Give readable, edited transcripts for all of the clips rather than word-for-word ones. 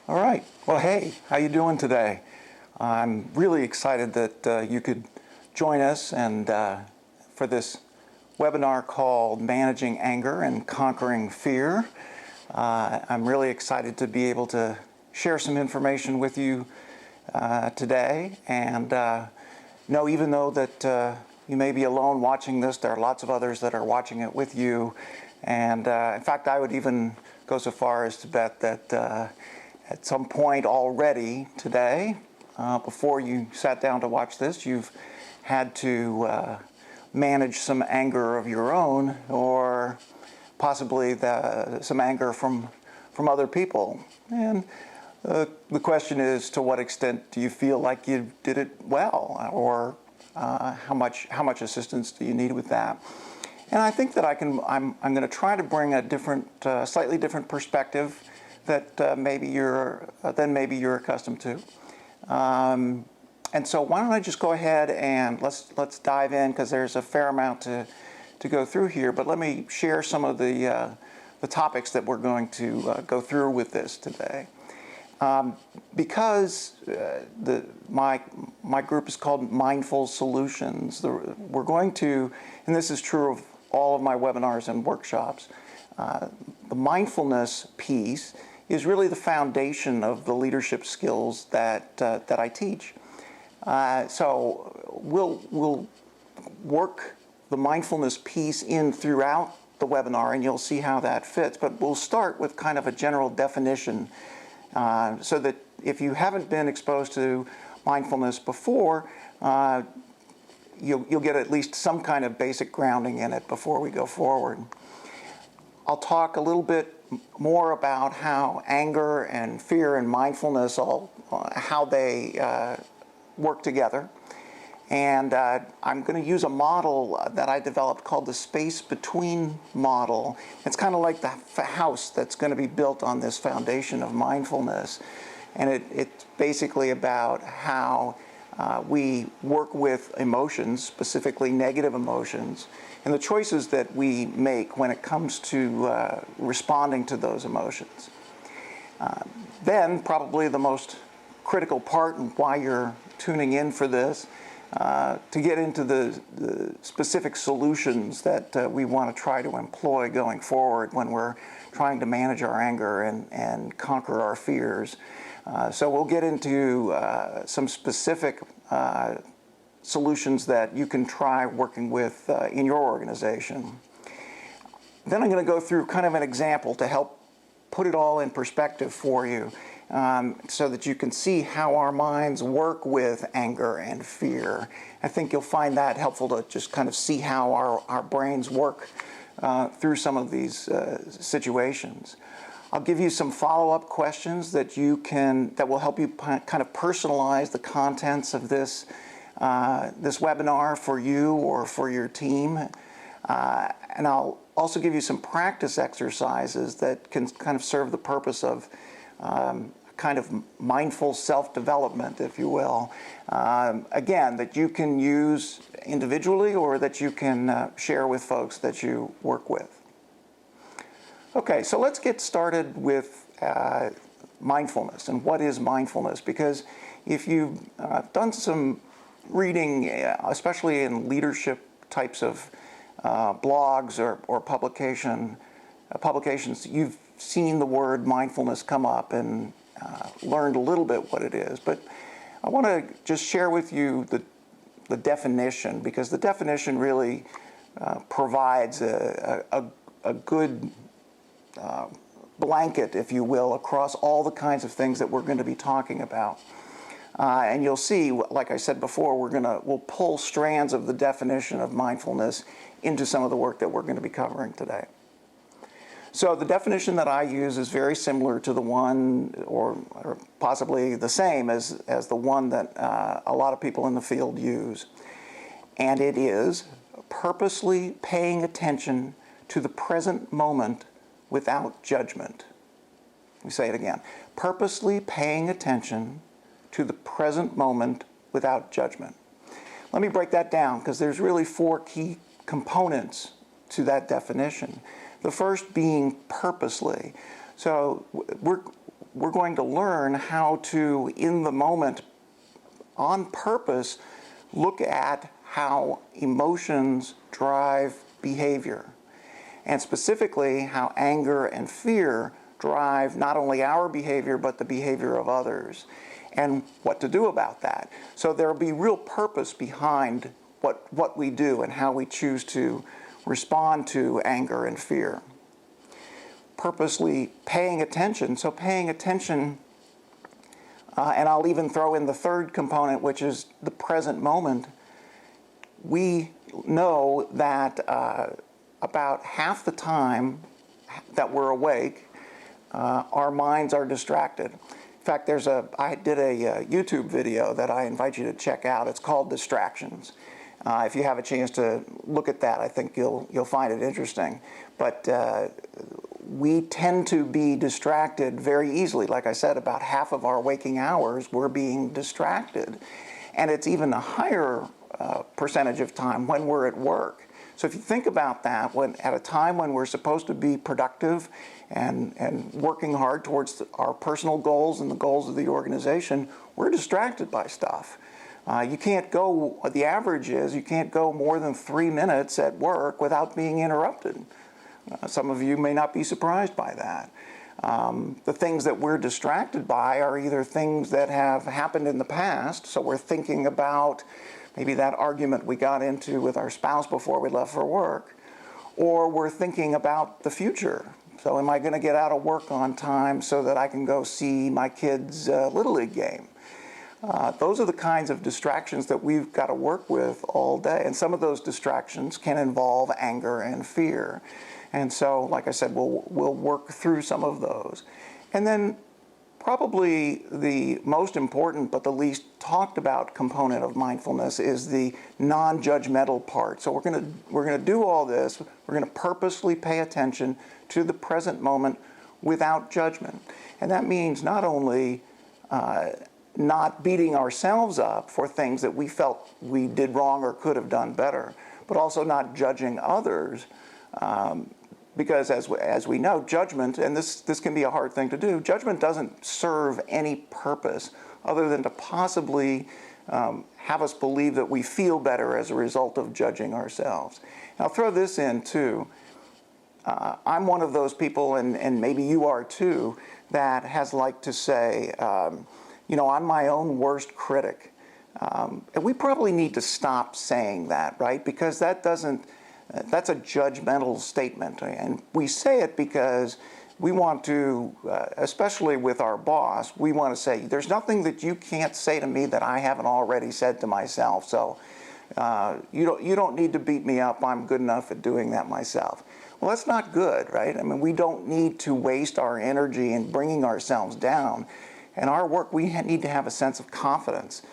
All right. Well, hey, how you doing today? I'm really excited that you could join us and for this webinar called Managing Anger and Conquering Fear. I'm really excited to be able to share some information with you today, and know even though that you may be alone watching this, there are lots of others that are watching it with you. And in fact, I would even go so far as to bet that at some point already today, before you sat down to watch this, you've had to manage some anger of your own, or possibly some anger from other people. And the question is, to what extent do you feel like you did it well, or how much assistance do you need with that? And I think that I'm going to try to bring a different, slightly different perspective that maybe you're accustomed to. And so why don't I just go ahead and let's dive in, because there's a fair amount to go through here. But let me share some of the topics that we're going to go through with this today. Because my group is called Mindful Solutions, we're going to, and this is true of all of my webinars and workshops, the mindfulness piece is really the foundation of the leadership skills that I teach. So we'll work the mindfulness piece in throughout the webinar, and you'll see how that fits. But we'll start with kind of a general definition, so that if you haven't been exposed to mindfulness before, you'll get at least some kind of basic grounding in it before we go forward. I'll talk a little bit more about how anger and fear and mindfulness, how they work together. And I'm going to use a model that I developed called the space between model. It's kind of like the house that's going to be built on this foundation of mindfulness. And it's basically about how we work with emotions, specifically negative emotions, and the choices that we make when it comes to responding to those emotions. Then, probably the most critical part, and why you're tuning in for this, to get into the specific solutions that we want to try to employ going forward when we're trying to manage our anger and conquer our fears. So we'll get into some specific solutions that you can try working with in your organization. Then I'm going to go through kind of an example to help put it all in perspective for you, so that you can see how our minds work with anger and fear. I think you'll find that helpful to just kind of see how our brains work through some of these situations. I'll give you some follow-up questions that will help you kind of personalize the contents of this webinar for you or for your team. And I'll also give you some practice exercises that can kind of serve the purpose of kind of mindful self-development, if you will. Again, that you can use individually, or that you can share with folks that you work with. Okay, so let's get started with mindfulness. And what is mindfulness? Because if you've done some reading, especially in leadership types of blogs or publications, you've seen the word mindfulness come up and learned a little bit what it is. But I want to just share with you the definition, because the definition really provides a good blanket, if you will, across all the kinds of things that we're going to be talking about. And you'll see, like I said before, we'll pull strands of the definition of mindfulness into some of the work that we're going to be covering today. So the definition that I use is very similar to the one, or possibly the same as the one that a lot of people in the field use. And it is purposely paying attention to the present moment without judgment. Let me say it again. Purposely paying attention to the present moment without judgment. Let me break that down, because there's really 4 key components to that definition. The first being purposely. So we're going to learn how to, in the moment, on purpose, look at how emotions drive behavior, and specifically how anger and fear drive not only our behavior but the behavior of others, and what to do about that. So there will be real purpose behind what we do and how we choose to respond to anger and fear. Purposely paying attention. So paying attention, and I'll even throw in the third component, which is the present moment. We know that about half the time that we're awake, our minds are distracted. In fact, I did a YouTube video that I invite you to check out. It's called Distractions. If you have a chance to look at that, I think you'll find it interesting. But we tend to be distracted very easily. Like I said, about half of our waking hours we're being distracted. And it's even a higher percentage of time when we're at work. So if you think about that, at a time when we're supposed to be productive and working hard towards our personal goals and the goals of the organization, we're distracted by stuff. You can't go, the average is, you can't go more than 3 minutes at work without being interrupted. Some of you may not be surprised by that. The things that we're distracted by are either things that have happened in the past, so we're thinking about maybe that argument we got into with our spouse before we left for work, or we're thinking about the future. So am I going to get out of work on time so that I can go see my kids' Little League game? Those are the kinds of distractions that we've got to work with all day. And some of those distractions can involve anger and fear. And so, like I said, we'll work through some of those. And then probably the most important but the least talked about component of mindfulness is the non-judgmental part. So we're going to do all this. We're going to purposely pay attention to the present moment without judgment. And that means not only not beating ourselves up for things that we felt we did wrong or could have done better, but also not judging others. Because as we know, judgment, and this can be a hard thing to do, judgment doesn't serve any purpose other than to possibly have us believe that we feel better as a result of judging ourselves. And I'll throw this in too. I'm one of those people, and maybe you are too, that has liked to say, I'm my own worst critic. And we probably need to stop saying that, right? Because that's a judgmental statement. And we say it because we want to, especially with our boss, we want to say, there's nothing that you can't say to me that I haven't already said to myself. So you don't need to beat me up. I'm good enough at doing that myself. Well, that's not good, right? I mean, we don't need to waste our energy in bringing ourselves down. In our work, we need to have a sense of confidence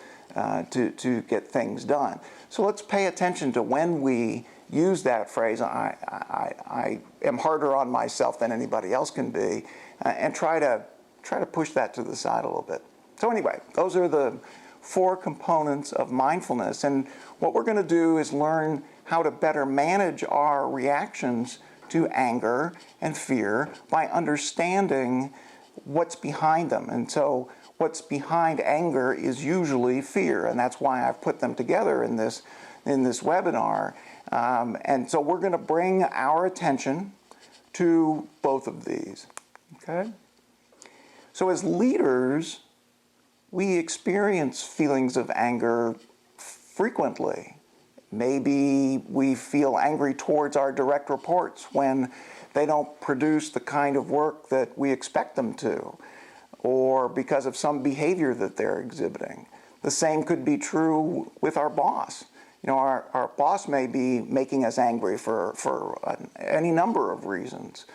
to get things done. So let's pay attention to when we use that phrase, I am harder on myself than anybody else can be, and try to push that to the side a little bit. So anyway, those are the 4 components of mindfulness. And what we're going to do is learn how to better manage our reactions to anger and fear by understanding what's behind them. And so what's behind anger is usually fear, and that's why I've put them together in this webinar. And so we're going to bring our attention to both of these. Okay? So as leaders, we experience feelings of anger frequently. Maybe we feel angry towards our direct reports when they don't produce the kind of work that we expect them to, or because of some behavior that they're exhibiting. The same could be true with our boss. Our boss may be making us angry for any number of reasons.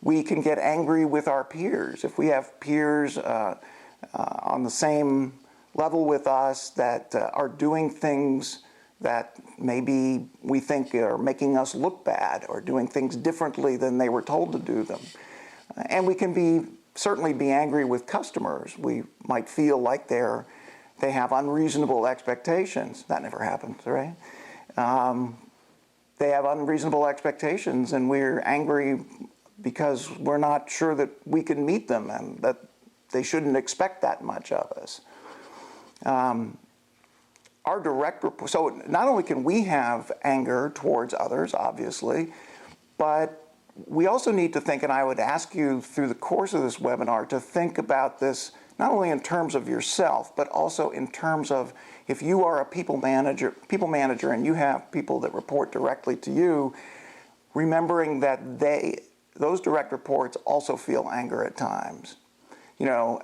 We can get angry with our peers. If we have peers on the same level with us that are doing things that maybe we think are making us look bad or doing things differently than they were told to do them. And we can certainly be angry with customers. We might feel like they have unreasonable expectations. That never happens, right? They have unreasonable expectations, and we're angry because we're not sure that we can meet them, and that they shouldn't expect that much of us. Our direct report, so not only can we have anger towards others, obviously, but we also need to think, and I would ask you through the course of this webinar to think about this not only in terms of yourself, but also in terms of if you are a people manager and you have people that report directly to you, remembering that those direct reports also feel anger at times. You know,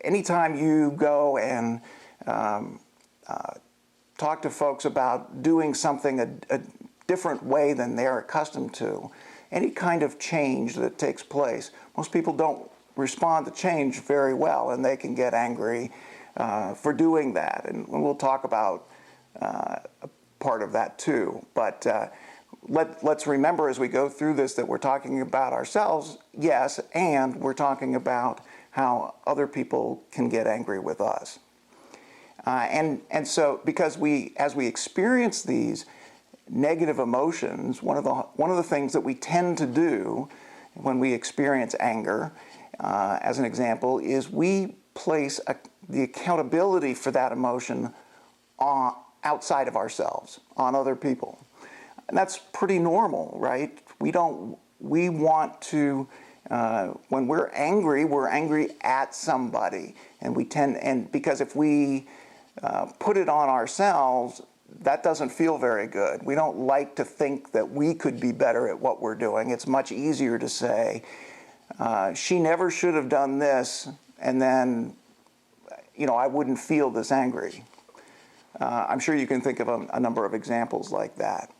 anytime you go and talk to folks about doing something a different way than they're accustomed to, any kind of change that takes place, most people don't respond to change very well, and they can get angry for doing that. And we'll talk about a part of that too. But let's remember as we go through this that we're talking about ourselves, yes, and we're talking about how other people can get angry with us. And so because as we experience these negative emotions, one of the things that we tend to do when we experience anger, as an example, is we place the accountability for that emotion outside of ourselves, on other people. And that's pretty normal, right? We want to, when we're angry at somebody, and because if we put it on ourselves, that doesn't feel very good. We don't like to think that we could be better at what we're doing. It's much easier to say, she never should have done this, and then, you know, I wouldn't feel this angry. I'm sure you can think of a number of examples like that.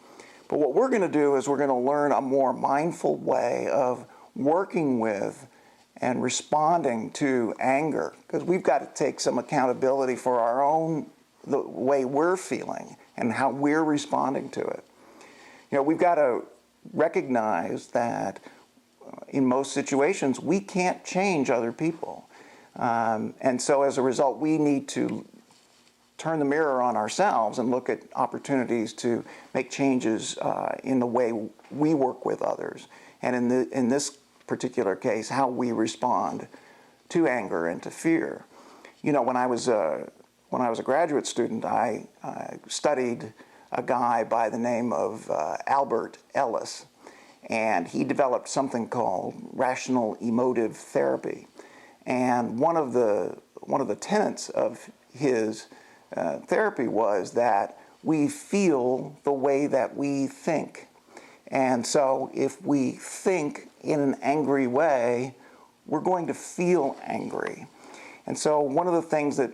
But what we're going to do is we're going to learn a more mindful way of working with and responding to anger, because we've got to take some accountability for the way we're feeling and how we're responding to it. You know, we've got to recognize that in most situations we can't change other people. And so as a result, we need to turn the mirror on ourselves and look at opportunities to make changes in the way we work with others. And in this particular case, how we respond to anger and to fear. You know, when I was a graduate student, I studied a guy by the name of Albert Ellis, and he developed something called rational emotive therapy. And one of the tenets of his therapy was that we feel the way that we think. And so if we think in an angry way, we're going to feel angry. And so one of the things that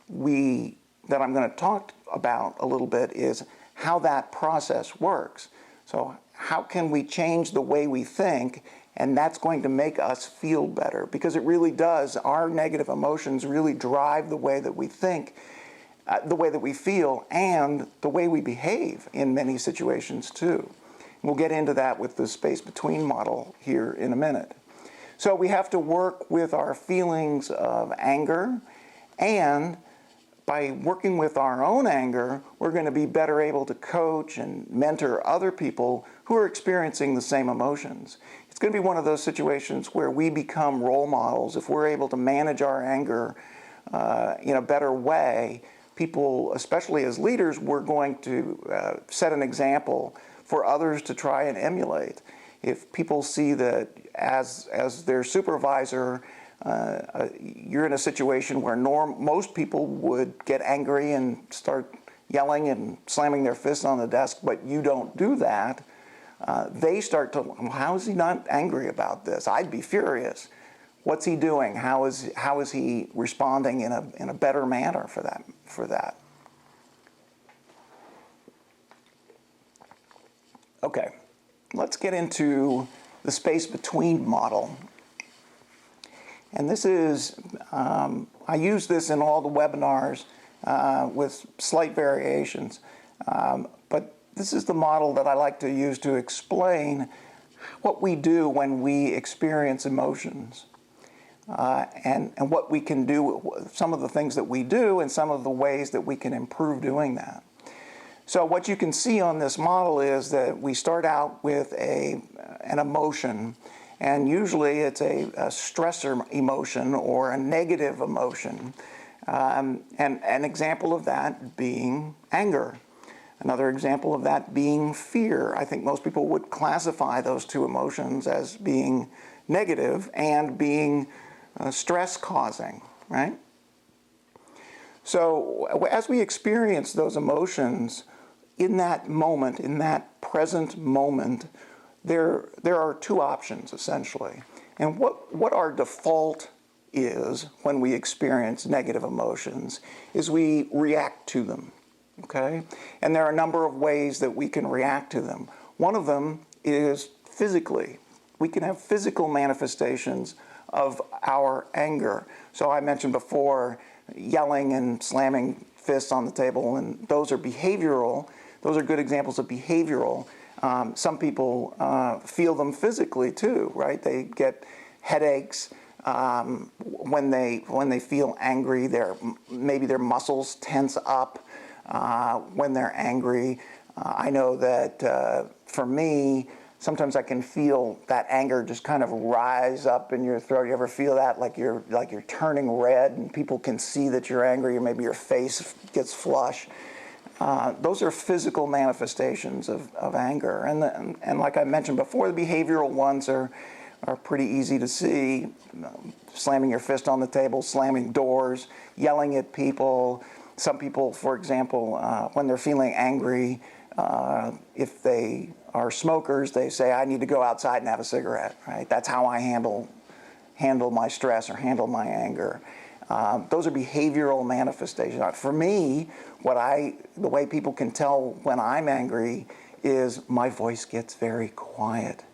I'm going to talk about a little bit is how that process works. So how can we change the way we think, and that's going to make us feel better, because it really does. Our negative emotions really drive the way that we think, the way that we feel, and the way we behave in many situations too. We'll get into that with the space between model here in a minute. So we have to work with our feelings of anger, and by working with our own anger, we're going to be better able to coach and mentor other people who are experiencing the same emotions. It's going to be one of those situations where we become role models. If we're able to manage our anger in a better way, people, especially as leaders, we're going to set an example for others to try and emulate. If people see that as their supervisor, you're in a situation where most people would get angry and start yelling and slamming their fists on the desk, but you don't do that, they start to, well, how is he not angry about this? I'd be furious. What's he doing? How is he responding in a better manner for that? Okay, let's get into the space between model. And this is, I use this in all the webinars with slight variations, but this is the model that I like to use to explain what we do when we experience emotions, and what we can do, some of the things that we do and some of the ways that we can improve doing that. So what you can see on this model is that we start out with an emotion, And usually it's a stressor emotion or a negative emotion. And an example of that being anger. Another example of that being fear. I think most people would classify those two emotions as being negative and being stress-causing, right? So as we experience those emotions in that moment, in that present moment, there are two options, essentially. And what our default is when we experience negative emotions is we react to them. Okay? And there are a number of ways that we can react to them. One of them is physically. We can have physical manifestations of our anger. So I mentioned before yelling and slamming fists on the table, and those are behavioral. Those are good examples of behavioral. Some people feel them physically too, right? They get headaches when they feel angry. Maybe their muscles tense up when they're angry. I know that for me, sometimes I can feel that anger just kind of rise up in your throat. You ever feel that, like you're turning red, and people can see that you're angry, or maybe your face gets flush? Those are physical manifestations of anger, and like I mentioned before, the behavioral ones are pretty easy to see. Slamming your fist on the table, slamming doors, yelling at people. Some people, for example, when they're feeling angry, if they are smokers, they say, I need to go outside and have a cigarette, right? That's how I handle my stress or handle my anger. Those are behavioral manifestations. For me, the way people can tell when I'm angry is my voice gets very quiet,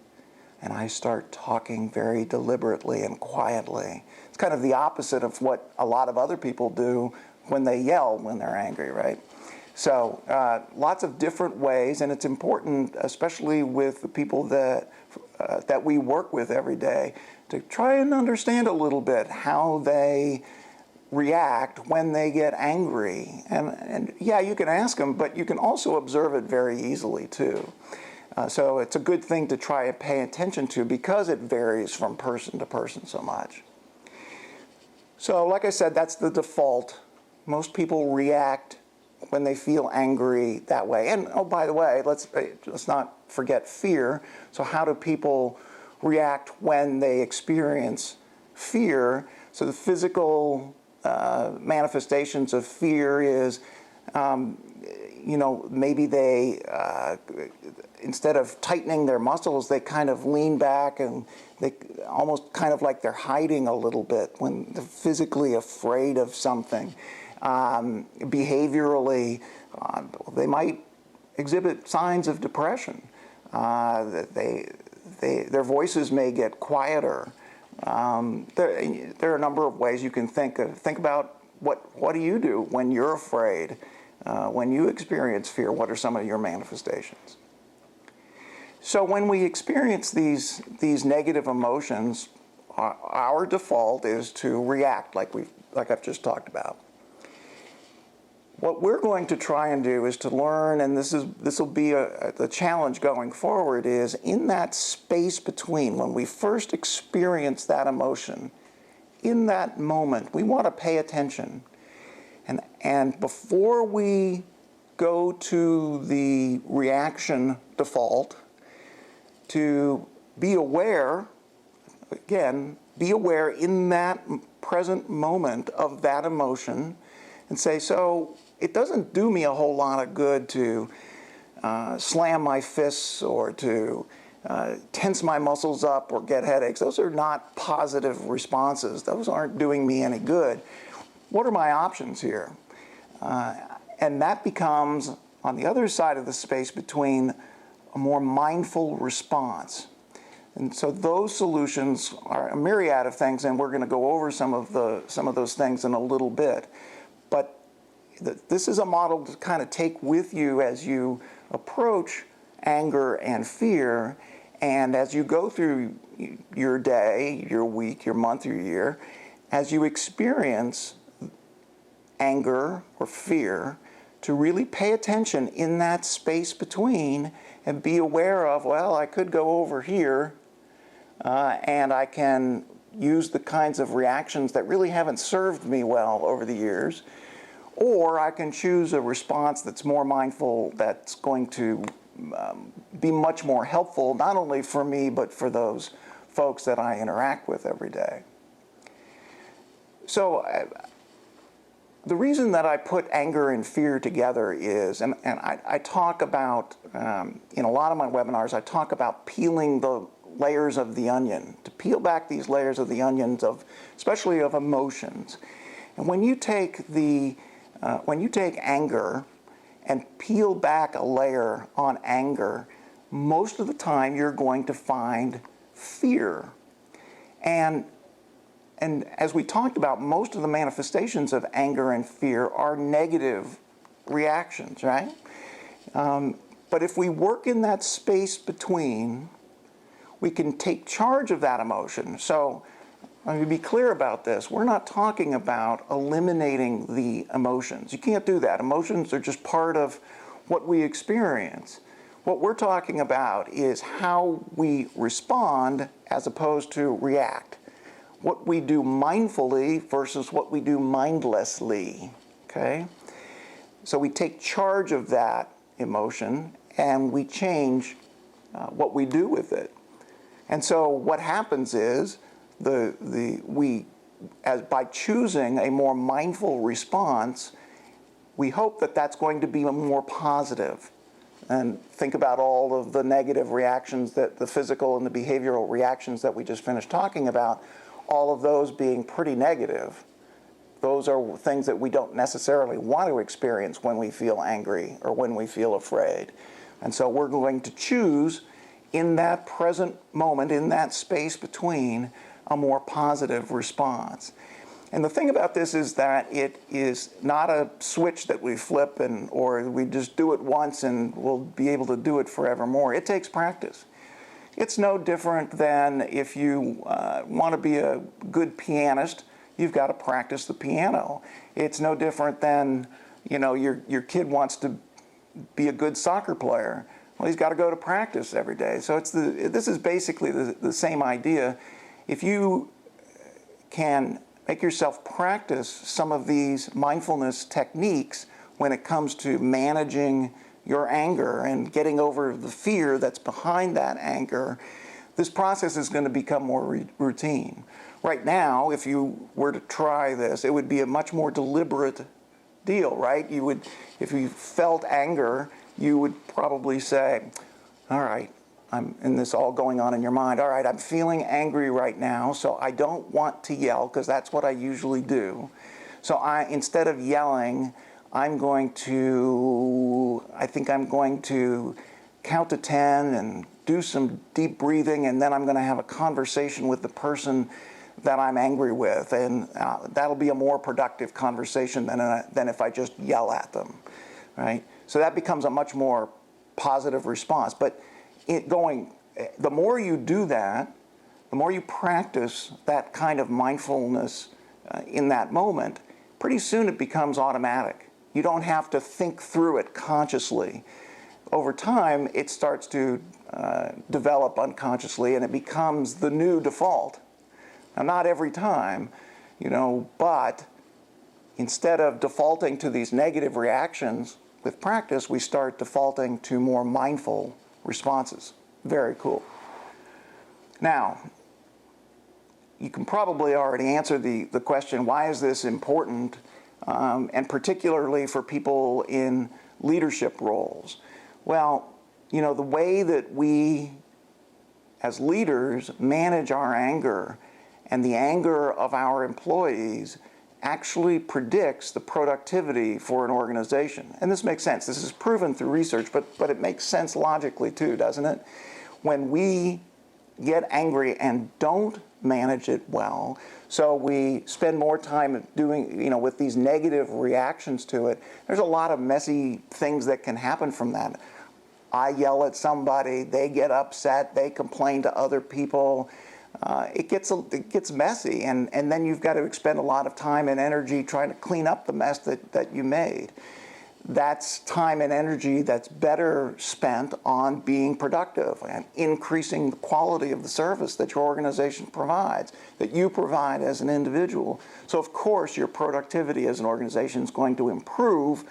and I start talking very deliberately and quietly. It's kind of the opposite of what a lot of other people do when they yell when they're angry, right? So lots of different ways, and it's important, especially with the people that we work with every day, to try and understand a little bit how they react when they get angry. And yeah, you can ask them, but you can also observe it very easily too. So it's a good thing to try and pay attention to, because it varies from person to person so much. So like I said, that's the default. Most people react when they feel angry that way. And oh, by the way, let's not forget fear. So how do people react when they experience fear? So the physical manifestations of fear is, maybe they, instead of tightening their muscles, they kind of lean back, and they almost kind of like they're hiding a little bit when they're physically afraid of something. Behaviorally, they might exhibit signs of depression. Their voices may get quieter. There are a number of ways you can think about what do you do when you're afraid, when you experience fear. What are some of your manifestations? So when we experience these negative emotions, our default is to react like I've just talked about. What we're going to try and do is to learn, and this will be the challenge going forward, is in that space between when we first experience that emotion, in that moment, we want to pay attention. And before we go to the reaction default, to be aware, again, be aware in that present moment of that emotion, and say, so it doesn't do me a whole lot of good to slam my fists or to tense my muscles up or get headaches. Those are not positive responses. Those aren't doing me any good. What are my options here? And that becomes, on the other side of the space between, a more mindful response. And so those solutions are a myriad of things, and we're going to go over some of those things in a little bit. But this is a model to kind of take with you as you approach anger and fear, and as you go through your day, your week, your month, your year, as you experience anger or fear, to really pay attention in that space between and be aware of, well, I could go over here, and I can use the kinds of reactions that really haven't served me well over the years, or I can choose a response that's more mindful, that's going to be much more helpful, not only for me, but for those folks that I interact with every day. So the reason that I put anger and fear together is, and I talk about, in a lot of my webinars, I talk about peeling the layers of the onion, to peel back these layers of the onions of, especially of emotions. And when you take anger and peel back a layer on anger, most of the time you're going to find fear. And as we talked about, most of the manifestations of anger and fear are negative reactions, right? But if we work in that space between, we can take charge of that emotion. So let me be clear about this. We're not talking about eliminating the emotions. You can't do that. Emotions are just part of what we experience. What we're talking about is how we respond as opposed to react. What we do mindfully versus what we do mindlessly, okay? So we take charge of that emotion and we change what we do with it. And so what happens is by choosing a more mindful response, we hope that that's going to be more positive. And think about all of the negative reactions, that the physical and the behavioral reactions that we just finished talking about, all of those being pretty negative. Those are things that we don't necessarily want to experience when we feel angry or when we feel afraid. And so we're going to choose, in that present moment, in that space between, a more positive response. And the thing about this is that it is not a switch that we flip or we just do it once and we'll be able to do it forevermore. It takes practice. It's no different than if you want to be a good pianist, you've got to practice the piano. It's no different than, your kid wants to be a good soccer player. Well, he's got to go to practice every day. So this is basically the same idea. If you can make yourself practice some of these mindfulness techniques when it comes to managing your anger and getting over the fear that's behind that anger, this process is going to become more routine. Right now, if you were to try this, it would be a much more deliberate deal, right? If you felt anger, you would probably say, all right, and this all going on in your mind, all right, I'm feeling angry right now, so I don't want to yell, because that's what I usually do. So instead of yelling, I think I'm going to count to 10 and do some deep breathing, and then I'm going to have a conversation with the person that I'm angry with, and that'll be a more productive conversation than if I just yell at them, right? So that becomes a much more positive response. But the more you do that, the more you practice that kind of mindfulness in that moment, pretty soon it becomes automatic. You don't have to think through it consciously. Over time, it starts to develop unconsciously, and it becomes the new default. Now, not every time, but instead of defaulting to these negative reactions, with practice, we start defaulting to more mindful responses. Very cool. Now, you can probably already answer the question, why is this important, and particularly for people in leadership roles? Well, the way that we, as leaders, manage our anger and the anger of our employees actually predicts the productivity for an organization. And this makes sense. This is proven through research, but it makes sense logically too, doesn't it? When we get angry and don't manage it well, so we spend more time doing, with these negative reactions to it, there's a lot of messy things that can happen from that. I yell at somebody, they get upset, they complain to other people. It gets messy, and then you've got to expend a lot of time and energy trying to clean up the mess that you made. that's time and energy that's better spent on being productive and increasing the quality of the service that your organization provides, that you provide as an individual. So of course your productivity as an organization is going to improve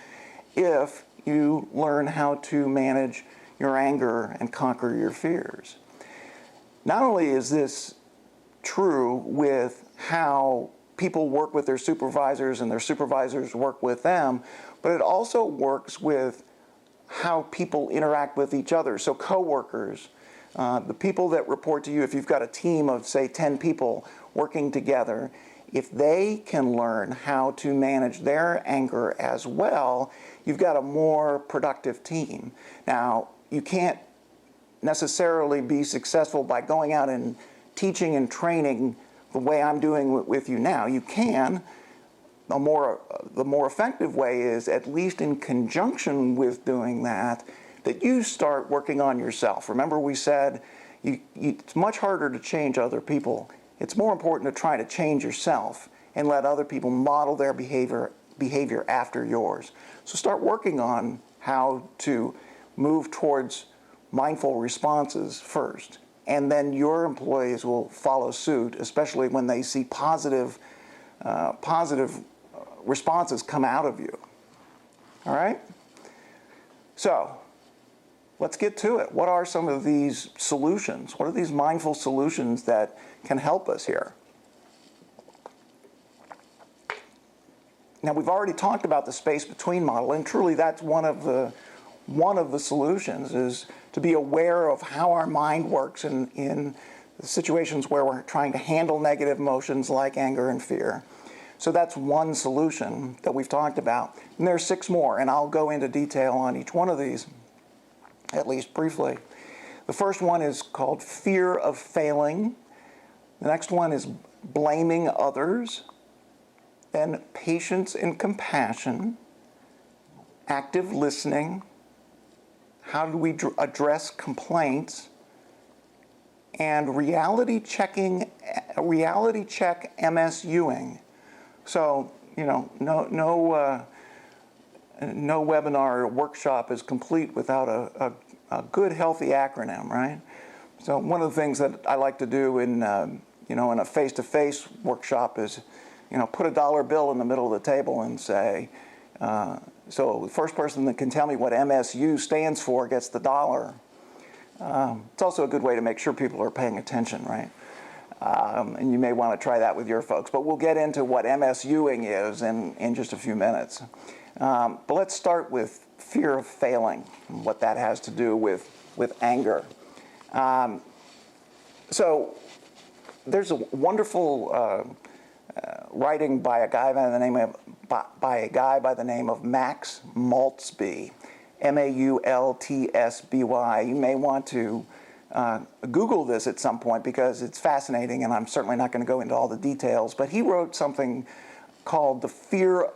if you learn how to manage your anger and conquer your fears. Not only is this true with how people work with their supervisors and their supervisors work with them, but it also works with how people interact with each other. So coworkers, the people that report to you, if you've got a team of, say, 10 people working together, if they can learn how to manage their anger as well, you've got a more productive team. Now, you can't necessarily be successful by going out and teaching and training the way I'm doing with you now. You can. The more effective way is, at least in conjunction with doing that, that you start working on yourself. Remember we said it's much harder to change other people. It's more important to try to change yourself and let other people model their behavior after yours. So start working on how to move towards mindful responses first, and then your employees will follow suit, especially when they see positive responses come out of you. All right? So let's get to it. What are some of these solutions? What are these mindful solutions that can help us here? Now, we've already talked about the space between model, and truly that's one of the solutions, is to be aware of how our mind works in situations where we're trying to handle negative emotions like anger and fear. So that's one solution that we've talked about. And there are 6 more, and I'll go into detail on each one of these, at least briefly. The first one is called fear of failing. The next one is blaming others. Then patience and compassion, active listening, how do we address complaints, and reality check MSUing. So, no webinar or workshop is complete without a good, healthy acronym, right? So one of the things that I like to do in a face-to-face workshop is, put a dollar bill in the middle of the table and say, so the first person that can tell me what MSU stands for gets the dollar. It's also a good way to make sure people are paying attention, right? And you may want to try that with your folks. But we'll get into what MSUing is in just a few minutes. But let's start with fear of failing and what that has to do with anger. So there's a wonderful writing by a guy by the name of Max Maltzby, Maultsby. You may want to Google this at some point because it's fascinating, and I'm certainly not going to go into all the details. But he wrote something called the 4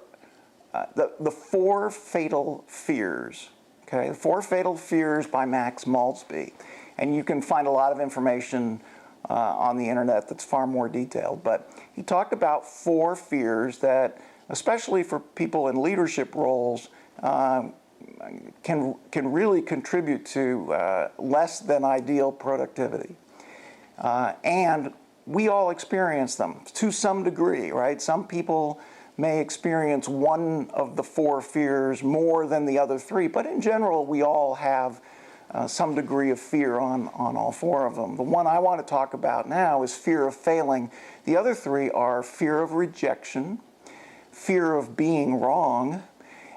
Fatal Fears. Okay, the 4 Fatal Fears by Max Maltzby, and you can find a lot of information on the internet that's far more detailed. But he talked about 4 fears that, especially for people in leadership roles, can really contribute to less than ideal productivity. And we all experience them to some degree, right? Some people may experience one of the 4 fears more than the other 3, but in general, we all have some degree of fear on all 4 of them. The one I want to talk about now is fear of failing. The other 3 are fear of rejection, fear of being wrong,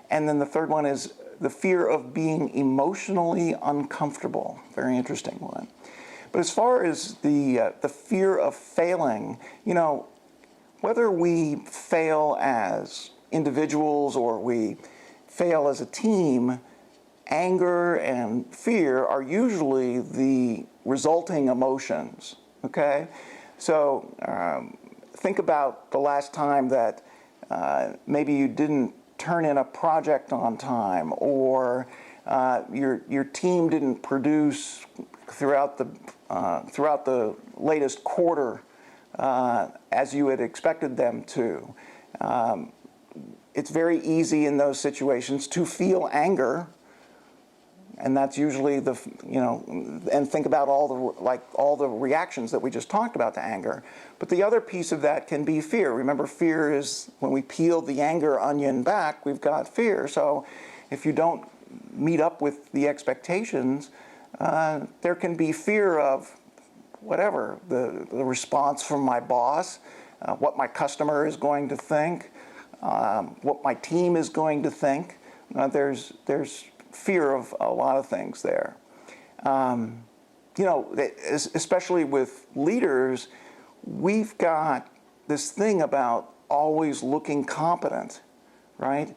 and then the third one is the fear of being emotionally uncomfortable. Very interesting one. But as far as the fear of failing, whether we fail as individuals or we fail as a team, anger and fear are usually the resulting emotions, okay? So think about the last time that maybe you didn't turn in a project on time, or your team didn't produce throughout the latest quarter as you had expected them to. it's very easy in those situations to feel anger, and that's usually the, and think about all the reactions that we just talked about to anger. But the other piece of that can be fear. Remember, fear is, when we peel the anger onion back, we've got fear. So if you don't meet up with the expectations, there can be fear of whatever, the response from my boss, what my customer is going to think, what my team is going to think. There's fear of a lot of things there. Especially with leaders, we've got this thing about always looking competent, right?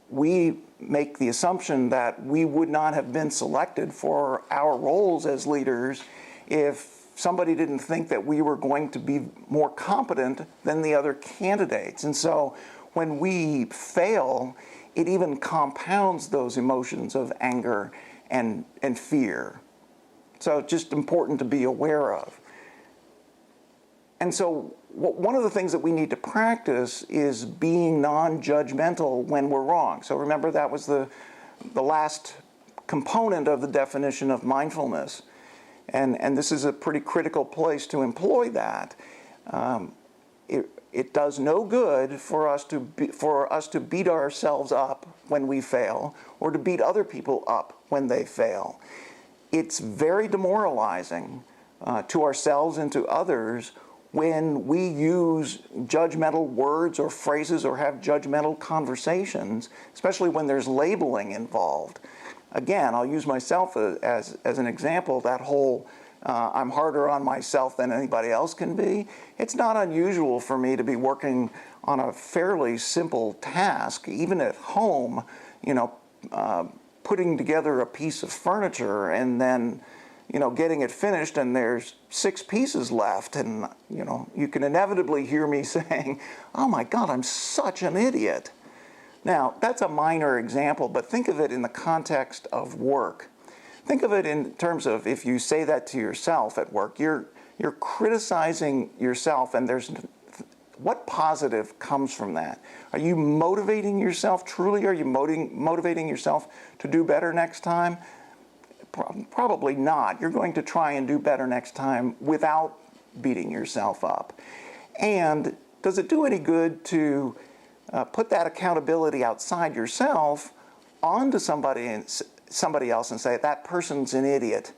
We make the assumption that we would not have been selected for our roles as leaders if somebody didn't think that we were going to be more competent than the other candidates. And so when we fail, it even compounds those emotions of anger and fear. So just important to be aware of. And so one of the things that we need to practice is being non-judgmental when we're wrong. So remember, that was the last component of the definition of mindfulness. And this is a pretty critical place to employ that. It does no good for us to beat ourselves up when we fail, or to beat other people up when they fail. It's very demoralizing to ourselves and to others when we use judgmental words or phrases or have judgmental conversations, especially when there's labeling involved. Again, I'll use myself as an example. That whole I'm harder on myself than anybody else can be. It's not unusual for me to be working on a fairly simple task, even at home, putting together a piece of furniture and then, getting it finished and there's 6 pieces left, and, you can inevitably hear me saying, "Oh my God, I'm such an idiot." Now, that's a minor example, but think of it in the context of work. Think of it in terms of, if you say that to yourself at work, you're criticizing yourself, and what positive comes from that? Are you motivating yourself truly? Are you motivating yourself to do better next time? Probably not. You're going to try and do better next time without beating yourself up. And does it do any good to put that accountability outside yourself onto somebody else and say, that person's an idiot,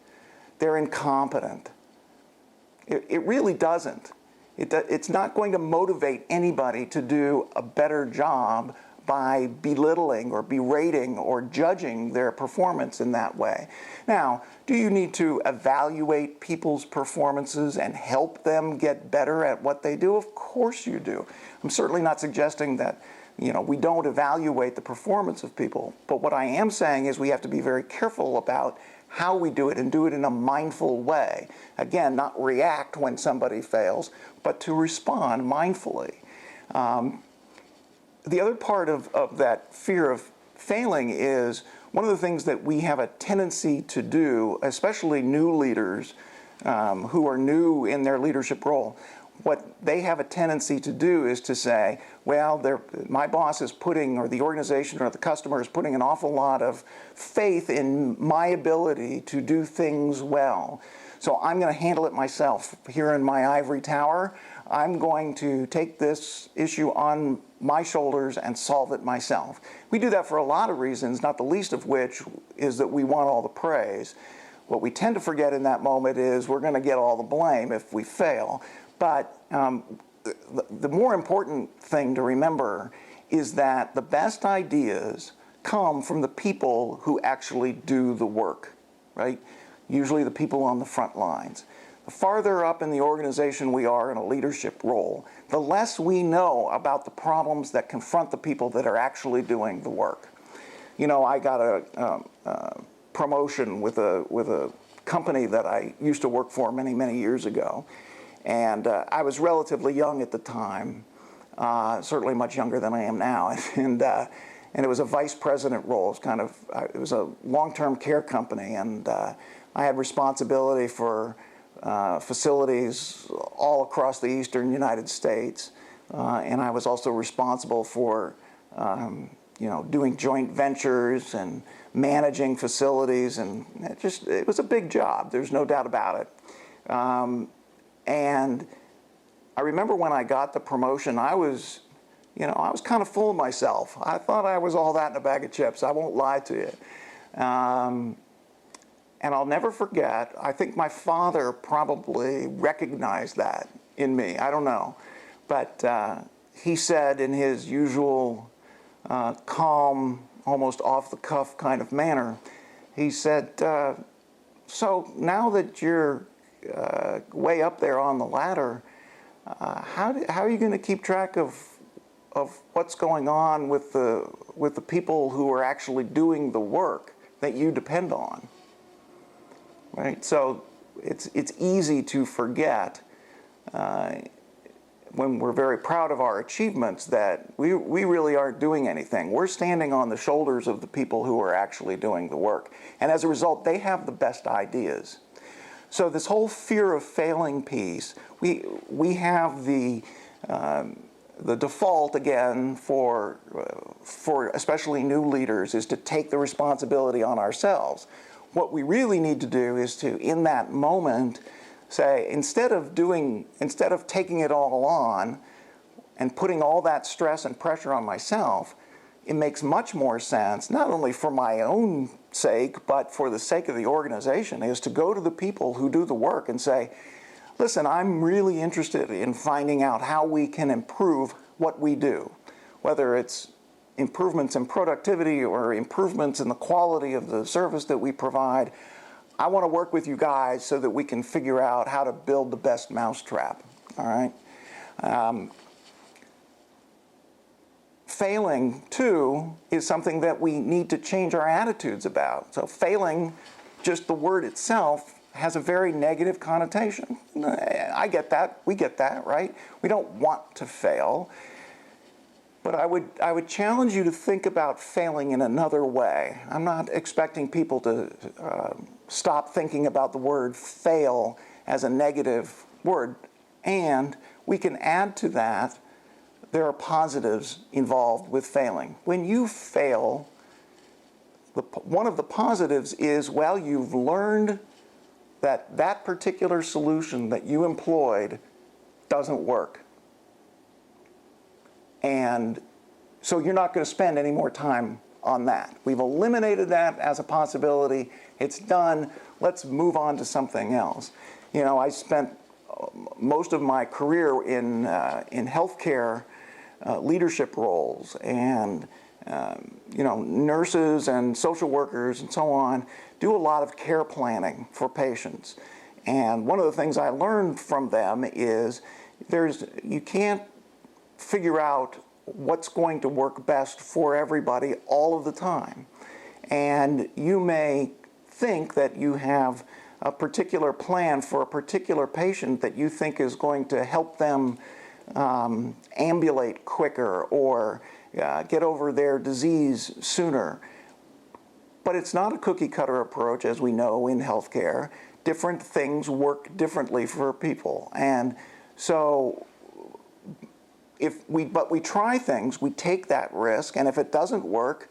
they're incompetent? It really doesn't. It's not going to motivate anybody to do a better job by belittling or berating or judging their performance in that way. Now, do you need to evaluate people's performances and help them get better at what they do? Of course you do. I'm certainly not suggesting that we don't evaluate the performance of people, but what I am saying is we have to be very careful about how we do it, and do it in a mindful way. Again, not react when somebody fails, but to respond mindfully. The other part of that fear of failing is one of the things that we have a tendency to do, especially new leaders who are new in their leadership role. What they have a tendency to do is to say, well, my boss is putting, or the organization or the customer is putting an awful lot of faith in my ability to do things well. So I'm going to handle it myself here in my ivory tower. I'm going to take this issue on my shoulders and solve it myself. We do that for a lot of reasons, not the least of which is that we want all the praise. What we tend to forget in that moment is we're going to get all the blame if we fail. But the more important thing to remember is that the best ideas come from the people who actually do the work, right? Usually the people on the front lines. The farther up in the organization we are in a leadership role, the less we know about the problems that confront the people that are actually doing the work. I got a promotion with a company that I used to work for many, many years ago. And I was relatively young at the time, certainly much younger than I am now. And it was a vice president role. It was a long-term care company, and I had responsibility for facilities all across the eastern United States, and I was also responsible for doing joint ventures and managing facilities, and it was a big job. There's no doubt about it. And I remember when I got the promotion, I was kind of full of myself. I thought I was all that in a bag of chips. I won't lie to you. And I'll never forget, I think my father probably recognized that in me. I don't know. But he said in his usual calm, almost off-the-cuff kind of manner, he said, so now that you're way up there on the ladder, how are you going to keep track of what's going on with the people who are actually doing the work that you depend on? Right? So it's easy to forget when we're very proud of our achievements that we really aren't doing anything. We're standing on the shoulders of the people who are actually doing the work. And as a result, they have the best ideas. So this whole fear of failing piece, we have the default, again, for especially new leaders, is to take the responsibility on ourselves. What we really need to do is to, in that moment, say, instead of taking it all on and putting all that stress and pressure on myself, it makes much more sense, not only for my own sake, but for the sake of the organization, is to go to the people who do the work and say, listen, I'm really interested in finding out how we can improve what we do, whether it's improvements in productivity or improvements in the quality of the service that we provide. I want to work with you guys so that we can figure out how to build the best mousetrap, all right? Failing, too, is something that we need to change our attitudes about. So failing, just the word itself, has a very negative connotation. I get that. We get that, right? We don't want to fail. But I would challenge you to think about failing in another way. I'm not expecting people to stop thinking about the word fail as a negative word. And we can add to that, there are positives involved with failing. When you fail, one of the positives is, well, you've learned that that particular solution that you employed doesn't work. And so you're not going to spend any more time on that. We've eliminated that as a possibility. It's done. Let's move on to something else. You know, I spent most of my career in healthcare leadership roles, and nurses and social workers and so on do a lot of care planning for patients. And one of the things I learned from them is you can't figure out what's going to work best for everybody all of the time. And you may think that you have a particular plan for a particular patient that you think is going to help them ambulate quicker or get over their disease sooner. But it's not a cookie-cutter approach, as we know in healthcare. Different things work differently for people. And so but we try things, we take that risk, and if it doesn't work,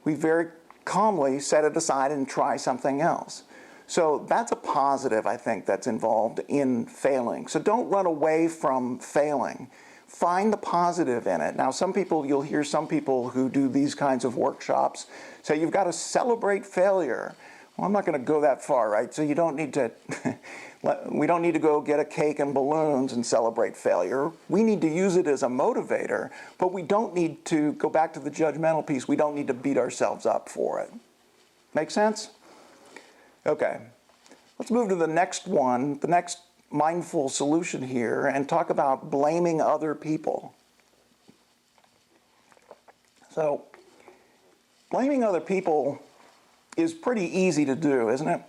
we very calmly set it aside and try something else. So that's a positive, I think, that's involved in failing. So don't run away from failing. Find the positive in it. Now, you'll hear some people who do these kinds of workshops say you've got to celebrate failure. Well, I'm not going to go that far, right? So you don't need to, we don't need to go get a cake and balloons and celebrate failure. We need to use it as a motivator, but we don't need to go back to the judgmental piece. We don't need to beat ourselves up for it. Make sense? Okay. Let's move to the next one, the next mindful solution here, and talk about blaming other people. So, blaming other people is pretty easy to do, isn't it?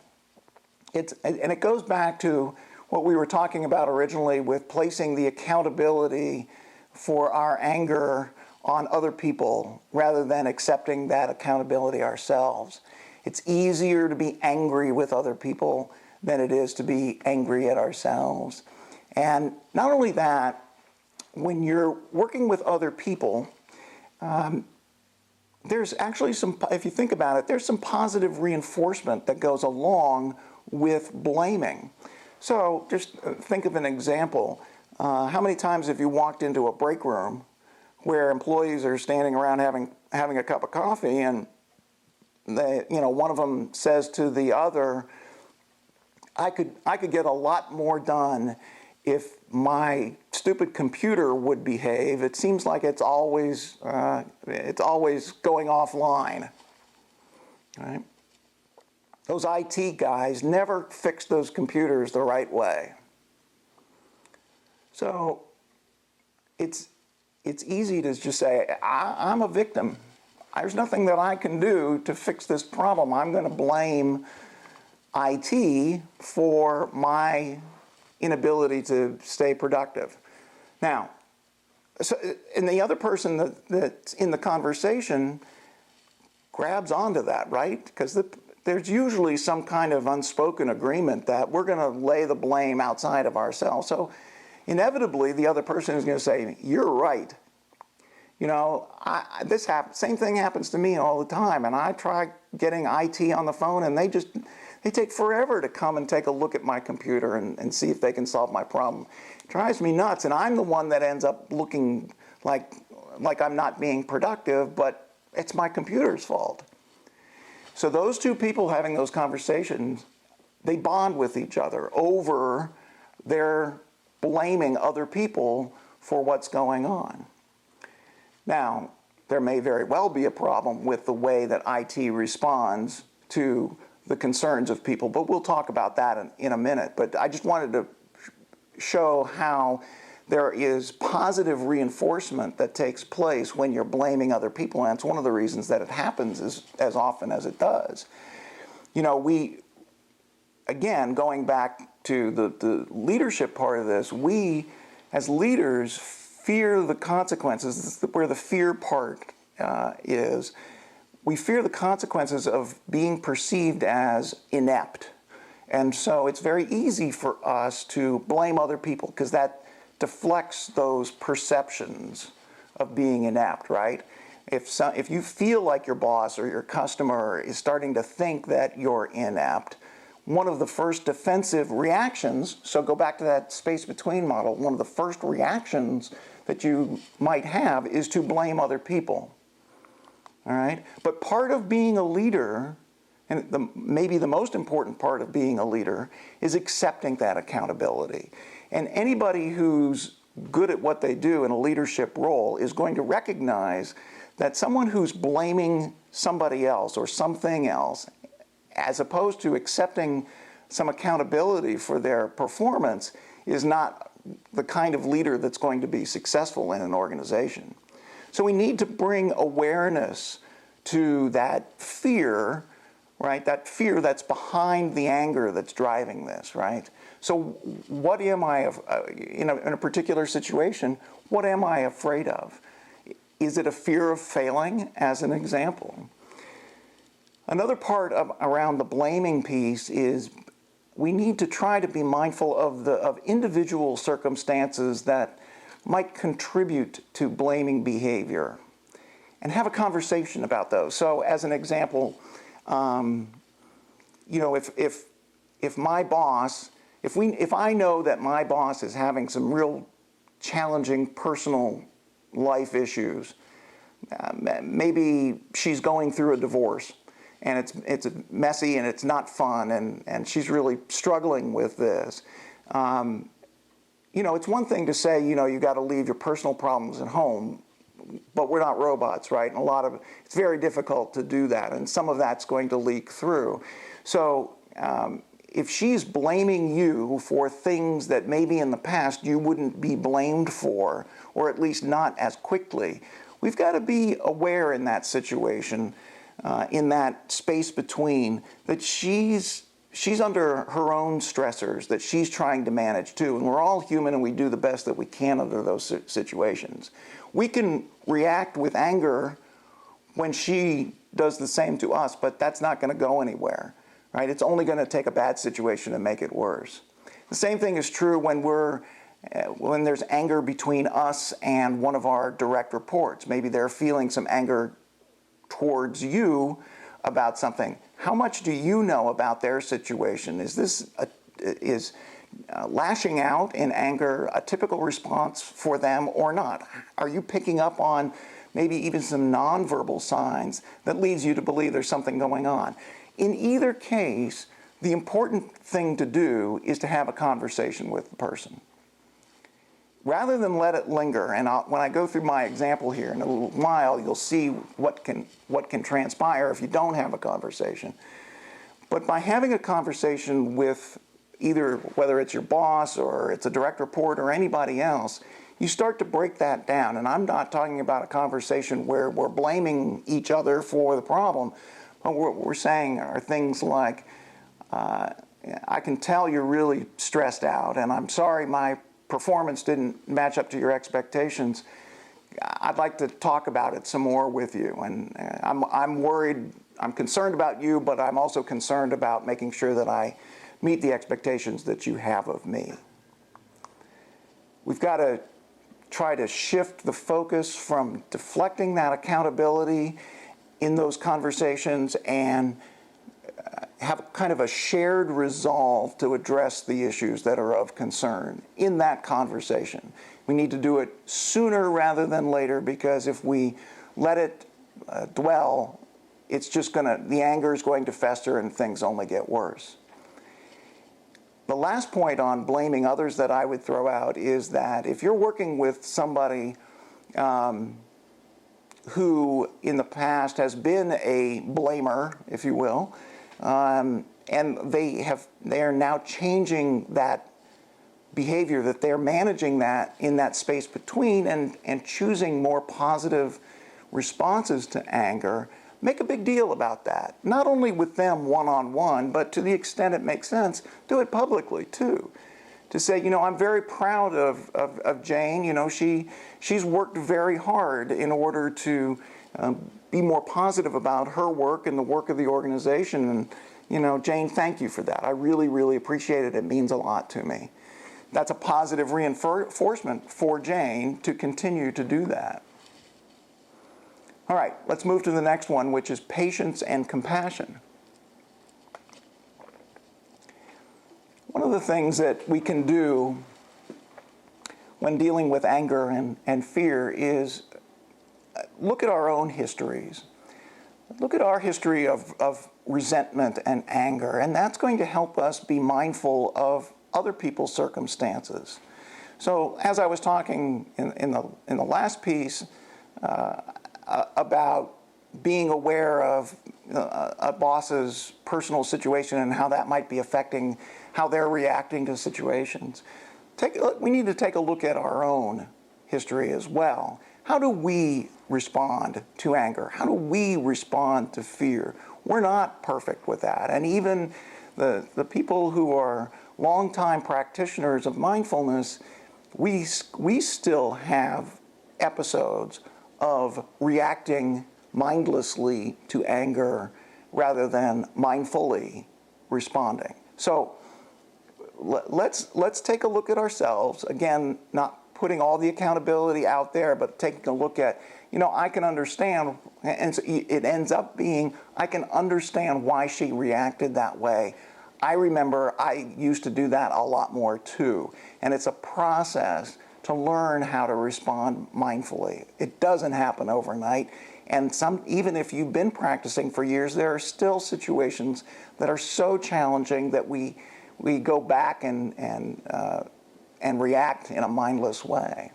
And it goes back to what we were talking about originally with placing the accountability for our anger on other people rather than accepting that accountability ourselves. It's easier to be angry with other people than it is to be angry at ourselves. And not only that, when you're working with other people, there's actually some, if you think about it, there's some positive reinforcement that goes along with blaming. So just think of an example. How many times have you walked into a break room where employees are standing around having a cup of coffee, and one of them says to the other, I could get a lot more done if my stupid computer would behave. It seems like it's always going offline, right? Those IT guys never fix those computers the right way. So it's easy to just say, I'm a victim. There's nothing that I can do to fix this problem. I'm going to blame IT for my inability to stay productive. Now, and the other person that's in the conversation grabs onto that, right? Because there's usually some kind of unspoken agreement that we're going to lay the blame outside of ourselves. So inevitably, the other person is going to say, you're right. Same thing happens to me all the time, and I try getting IT on the phone, and they take forever to come and take a look at my computer and see if they can solve my problem. It drives me nuts, and I'm the one that ends up looking like I'm not being productive, but it's my computer's fault. So those two people having those conversations, they bond with each other over their blaming other people for what's going on. Now, there may very well be a problem with the way that IT responds to the concerns of people, but we'll talk about that in a minute. But I just wanted to show how there is positive reinforcement that takes place when you're blaming other people, and it's one of the reasons that it happens as often as it does. Again, going back to the leadership part of this, we as leaders fear the consequences. This is where the fear part is. We fear the consequences of being perceived as inept. And so it's very easy for us to blame other people because that deflects those perceptions of being inept, right? If you feel like your boss or your customer is starting to think that you're inept, one of the first defensive reactions, so go back to that space between model, one of the first reactions that you might have is to blame other people. All right? But part of being a leader, and maybe the most important part of being a leader, is accepting that accountability. And anybody who's good at what they do in a leadership role is going to recognize that someone who's blaming somebody else or something else, as opposed to accepting some accountability for their performance, is not the kind of leader that's going to be successful in an organization. So we need to bring awareness to that fear, right? That fear that's behind the anger that's driving this, right? So what am I, in a particular situation, what am I afraid of? Is it a fear of failing, as an example? Another part around the blaming piece is we need to try to be mindful of individual circumstances that might contribute to blaming behavior and have a conversation about those. So as an example, if my boss, if I know that my boss is having some real challenging personal life issues, maybe she's going through a divorce, and it's messy and it's not fun, and she's really struggling with this. It's one thing to say, you got to leave your personal problems at home, but we're not robots, right? And it's very difficult to do that, and some of that's going to leak through. So if she's blaming you for things that maybe in the past you wouldn't be blamed for, or at least not as quickly, we've got to be aware in that situation, in that space between, that she's under her own stressors that she's trying to manage too. And we're all human, and we do the best that we can under those situations. We can react with anger when she does the same to us, but that's not going to go anywhere, right? It's only going to take a bad situation and make it worse. The same thing is true when we're when there's anger between us and one of our direct reports. Maybe they're feeling some anger towards you about something. How much do you know about their situation? Is lashing out in anger a typical response for them or not? Are you picking up on maybe even some nonverbal signs that leads you to believe there's something going on? In either case, the important thing to do is to have a conversation with the person. Rather than let it linger, and when I go through my example here in a little while, you'll see what can transpire if you don't have a conversation. But by having a conversation with either, whether it's your boss or it's a direct report or anybody else, you start to break that down. And I'm not talking about a conversation where we're blaming each other for the problem, but what we're saying are things like, I can tell you're really stressed out, and I'm sorry my performance didn't match up to your expectations. I'd like to talk about it some more with you, and I'm worried, I'm concerned about you, but I'm also concerned about making sure that I meet the expectations that you have of me. We've got to try to shift the focus from deflecting that accountability in those conversations and have kind of a shared resolve to address the issues that are of concern in that conversation. We need to do it sooner rather than later, because if we let it dwell, the anger is going to fester and things only get worse. The last point on blaming others that I would throw out is that if you're working with somebody who in the past has been a blamer, if you will, and they are now changing that behavior, that they're managing that in that space between and choosing more positive responses to anger, make a big deal about that. Not only with them one-on-one, but to the extent it makes sense, do it publicly too. To say, I'm very proud of Jane. She's worked very hard in order to be more positive about her work and the work of the organization. And, Jane, thank you for that. I really, really appreciate it. It means a lot to me. That's a positive reinforcement for Jane to continue to do that. All right, let's move to the next one, which is patience and compassion. One of the things that we can do when dealing with anger and fear is look at our own histories. Look at our history of resentment and anger, and that's going to help us be mindful of other people's circumstances. So as I was talking in the last piece about being aware of a boss's personal situation and how that might be affecting how they're reacting to situations, we need to take a look at our own history as well. How do we respond to anger? How do we respond to fear? We're not perfect with that. And even the people who are longtime practitioners of mindfulness, we still have episodes of reacting mindlessly to anger rather than mindfully responding. So let's take a look at ourselves. Again, not putting all the accountability out there, but taking a look at, I can understand, and so it ends up being, I can understand why she reacted that way. I remember I used to do that a lot more too. And it's a process to learn how to respond mindfully. It doesn't happen overnight. And even if you've been practicing for years, there are still situations that are so challenging that we go back and react in a mindless way.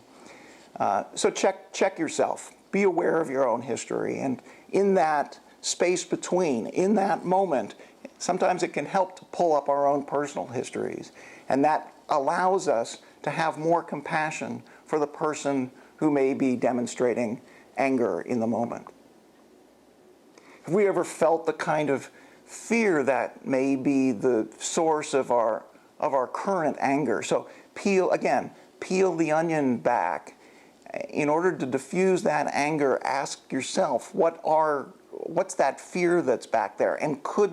So check yourself. Be aware of your own history. And in that space between, in that moment, sometimes it can help to pull up our own personal histories. And that allows us to have more compassion for the person who may be demonstrating anger in the moment. Have we ever felt the kind of fear that may be the source of our current anger? So peel the onion back. In order to diffuse that anger, ask yourself, what's that fear that's back there? And could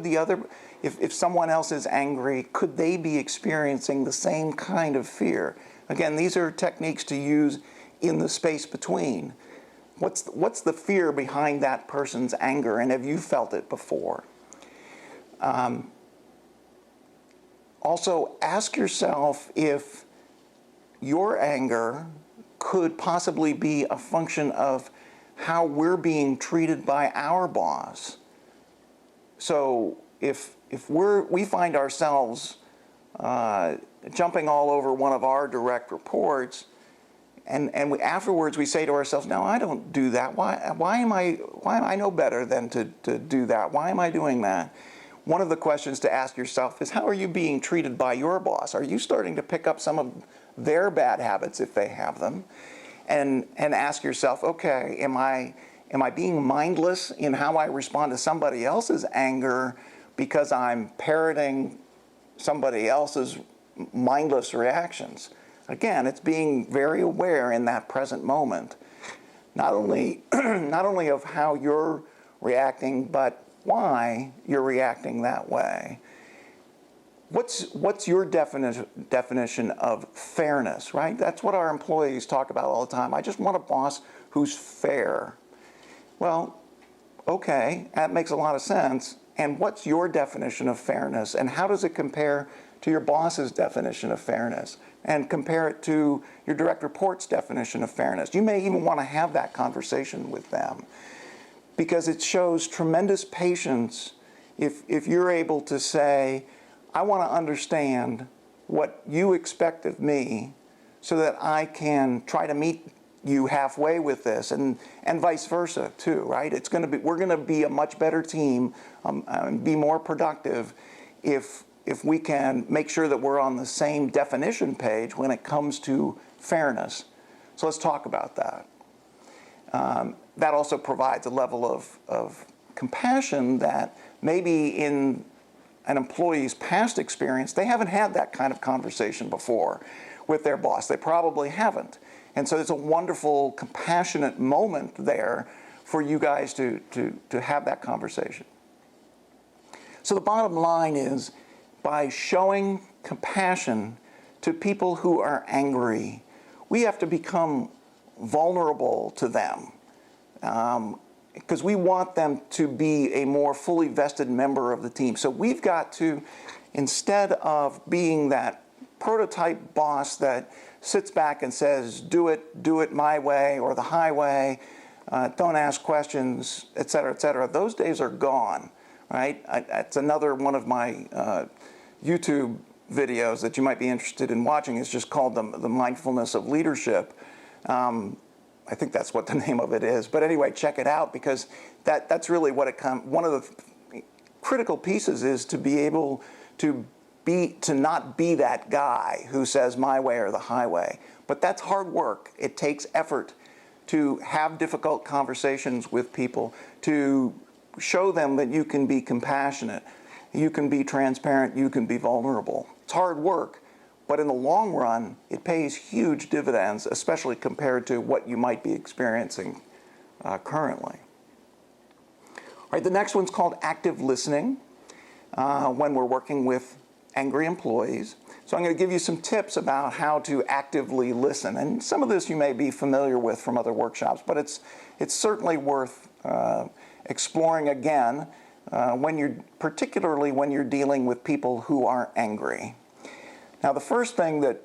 if someone else is angry, could they be experiencing the same kind of fear? Again, these are techniques to use in the space between. What's the fear behind that person's anger, and have you felt it before? Also, ask yourself if your anger could possibly be a function of how we're being treated by our boss. So if we find ourselves jumping all over one of our direct reports, and afterwards we say to ourselves, no, I don't do that. Why am I no better than to do that? Why am I doing that? One of the questions to ask yourself is, how are you being treated by your boss? Are you starting to pick up some of their bad habits, if they have them? And ask yourself, okay, am I being mindless in how I respond to somebody else's anger because I'm parroting somebody else's mindless reactions? Again, it's being very aware in that present moment, not only of how you're reacting, but why you're reacting that way. What's your definition of fairness, right? That's what our employees talk about all the time. I just want a boss who's fair. Well, okay, that makes a lot of sense. And what's your definition of fairness, and how does it compare to your boss's definition of fairness? And compare it to your direct report's definition of fairness. You may even want to have that conversation with them, because it shows tremendous patience if you're able to say, I want to understand what you expect of me so that I can try to meet you halfway with this, and vice versa too, right? We're going to be a much better team, and be more productive if we can make sure that we're on the same definition page when it comes to fairness. So let's talk about that. That also provides a level of compassion that maybe in an employee's past experience, they haven't had that kind of conversation before with their boss. They probably haven't. And so it's a wonderful, compassionate moment there for you guys to have that conversation. So the bottom line is, by showing compassion to people who are angry, we have to become vulnerable to them, because we want them to be a more fully vested member of the team. So we've got to, instead of being that prototype boss that sits back and says, do it my way or the highway, don't ask questions, et cetera, those days are gone, right? That's another one of my YouTube videos that you might be interested in watching. Is just called the Mindfulness of Leadership. I think that's what the name of it is. But anyway, check it out, because that's really what it comes. One of the critical pieces is to be able to not be that guy who says my way or the highway. But that's hard work. It takes effort to have difficult conversations with people, to show them that you can be compassionate, you can be transparent, you can be vulnerable. It's hard work, but in the long run, it pays huge dividends, especially compared to what you might be experiencing currently. All right, the next one's called active listening when we're working with angry employees. So I'm going to give you some tips about how to actively listen. And some of this you may be familiar with from other workshops, but it's certainly worth exploring again, particularly when you're dealing with people who are angry. Now, the first thing that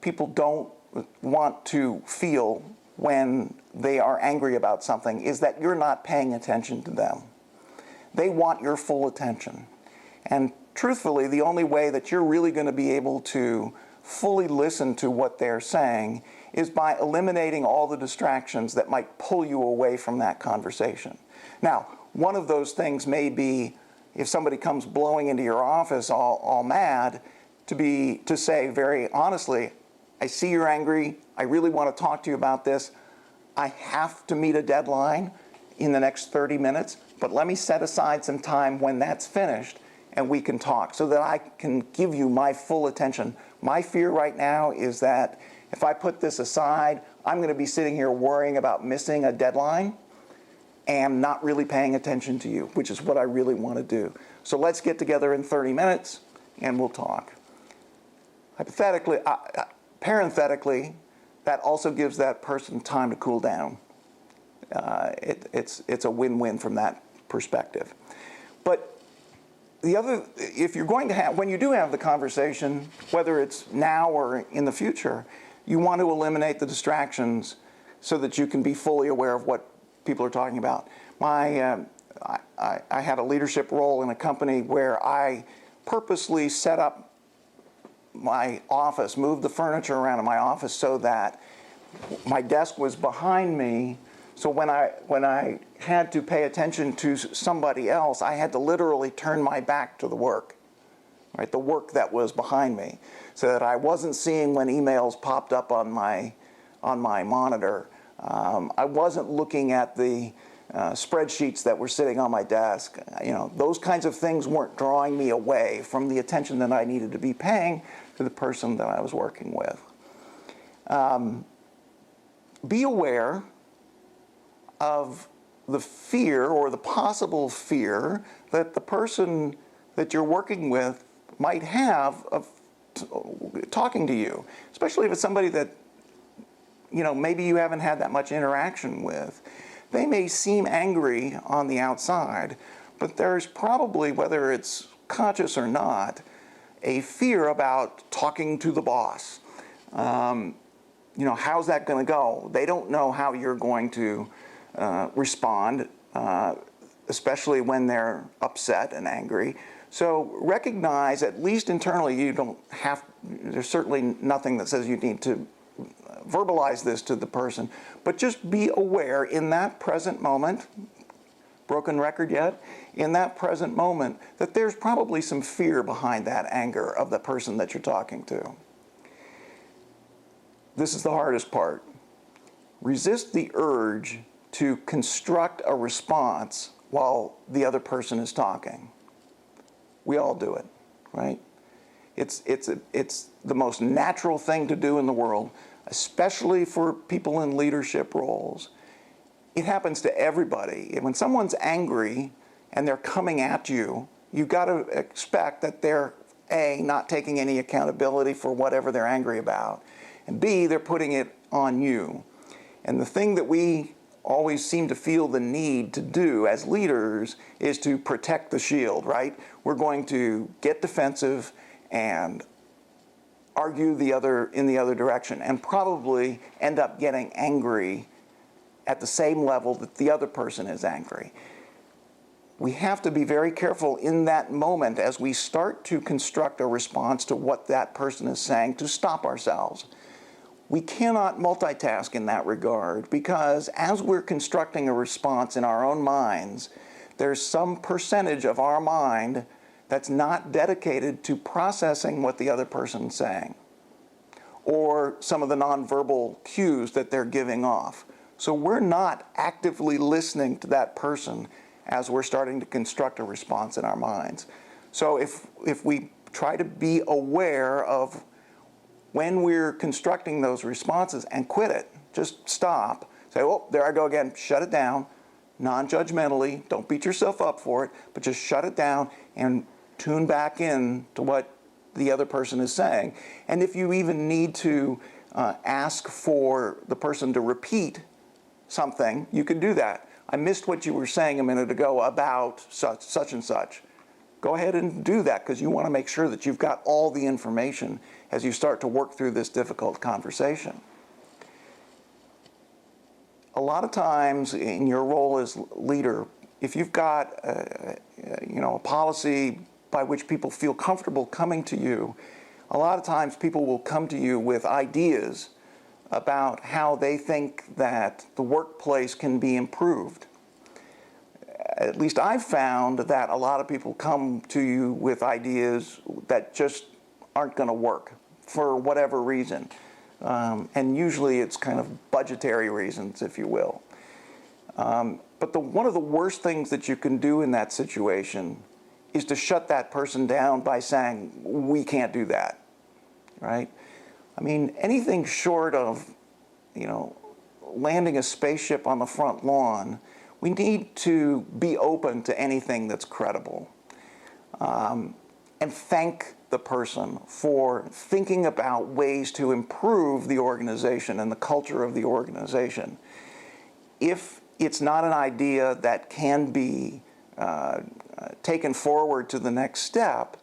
people don't want to feel when they are angry about something is that you're not paying attention to them. They want your full attention. And truthfully, the only way that you're really going to be able to fully listen to what they're saying is by eliminating all the distractions that might pull you away from that conversation. Now, one of those things may be, if somebody comes blowing into your office all mad, to say very honestly, I see you're angry, I really want to talk to you about this, I have to meet a deadline in the next 30 minutes, but let me set aside some time when that's finished and we can talk so that I can give you my full attention. My fear right now is that if I put this aside, I'm going to be sitting here worrying about missing a deadline and not really paying attention to you, which is what I really want to do. So let's get together in 30 minutes and we'll talk. Hypothetically, Parenthetically, that also gives that person time to cool down. It's a win-win from that perspective. But if you're going to have, when you do have the conversation, whether it's now or in the future, you want to eliminate the distractions so that you can be fully aware of what people are talking about. I had a leadership role in a company where I purposely set up my office, moved the furniture around in my office so that my desk was behind me. So when I had to pay attention to somebody else, I had to literally turn my back to the work, right? The work that was behind me, so that I wasn't seeing when emails popped up on my monitor. I wasn't looking at the spreadsheets that were sitting on my desk. Those kinds of things weren't drawing me away from the attention that I needed to be paying to the person that I was working with. Be aware of the fear or the possible fear that the person that you're working with might have of talking to you, especially if it's somebody that maybe you haven't had that much interaction with. They may seem angry on the outside, but there's probably, whether it's conscious or not, a fear about talking to the boss. How's that going to go? They don't know how you're going to respond, especially when they're upset and angry. So recognize, at least internally, there's certainly nothing that says you need to verbalize this to the person, but just be aware in that present moment, broken record yet, in that present moment, that there's probably some fear behind that anger of the person that you're talking to. This is the hardest part. Resist the urge to construct a response while the other person is talking. We all do it, right? It's the most natural thing to do in the world, especially for people in leadership roles. It happens to everybody. When someone's angry and they're coming at you, you've got to expect that they're, A, not taking any accountability for whatever they're angry about, and B, they're putting it on you. And the thing that we always seem to feel the need to do as leaders is to protect the shield, right? We're going to get defensive and argue in the other direction, and probably end up getting angry at the same level that the other person is angry. We have to be very careful in that moment as we start to construct a response to what that person is saying, to stop ourselves. We cannot multitask in that regard, because as we're constructing a response in our own minds, there's some percentage of our mind that's not dedicated to processing what the other person's saying, or some of the nonverbal cues that they're giving off. So we're not actively listening to that person as we're starting to construct a response in our minds. So if we try to be aware of when we're constructing those responses and quit it, just stop, say, oh, there I go again, shut it down, non-judgmentally, don't beat yourself up for it, but just shut it down and tune back in to what the other person is saying. And if you even need to ask for the person to repeat something, you can do that. I missed what you were saying a minute ago about such and such. Go ahead and do that, because you want to make sure that you've got all the information as you start to work through this difficult conversation. A lot of times in your role as leader, if you've got a policy by which people feel comfortable coming to you, a lot of times people will come to you with ideas about how they think that the workplace can be improved. At least I've found that a lot of people come to you with ideas that just aren't going to work for whatever reason. And usually it's kind of budgetary reasons, if you will. But one of the worst things that you can do in that situation is to shut that person down by saying, we can't do that, right? I mean, anything short of, landing a spaceship on the front lawn, we need to be open to anything that's credible. and thank the person for thinking about ways to improve the organization and the culture of the organization. If it's not an idea that can be taken forward to the next step,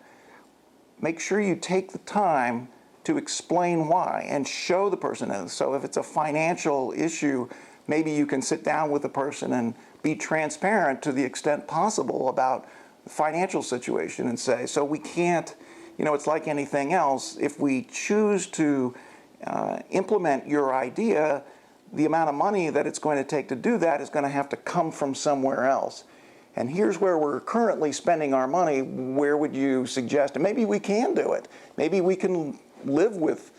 make sure you take the time to explain why and show the person. And so if it's a financial issue, maybe you can sit down with the person and be transparent to the extent possible about the financial situation and say, so we can't, it's like anything else. If we choose to implement your idea, the amount of money that it's going to take to do that is going to have to come from somewhere else. And here's where we're currently spending our money. Where would you suggest? And maybe we can do it. Maybe we can live with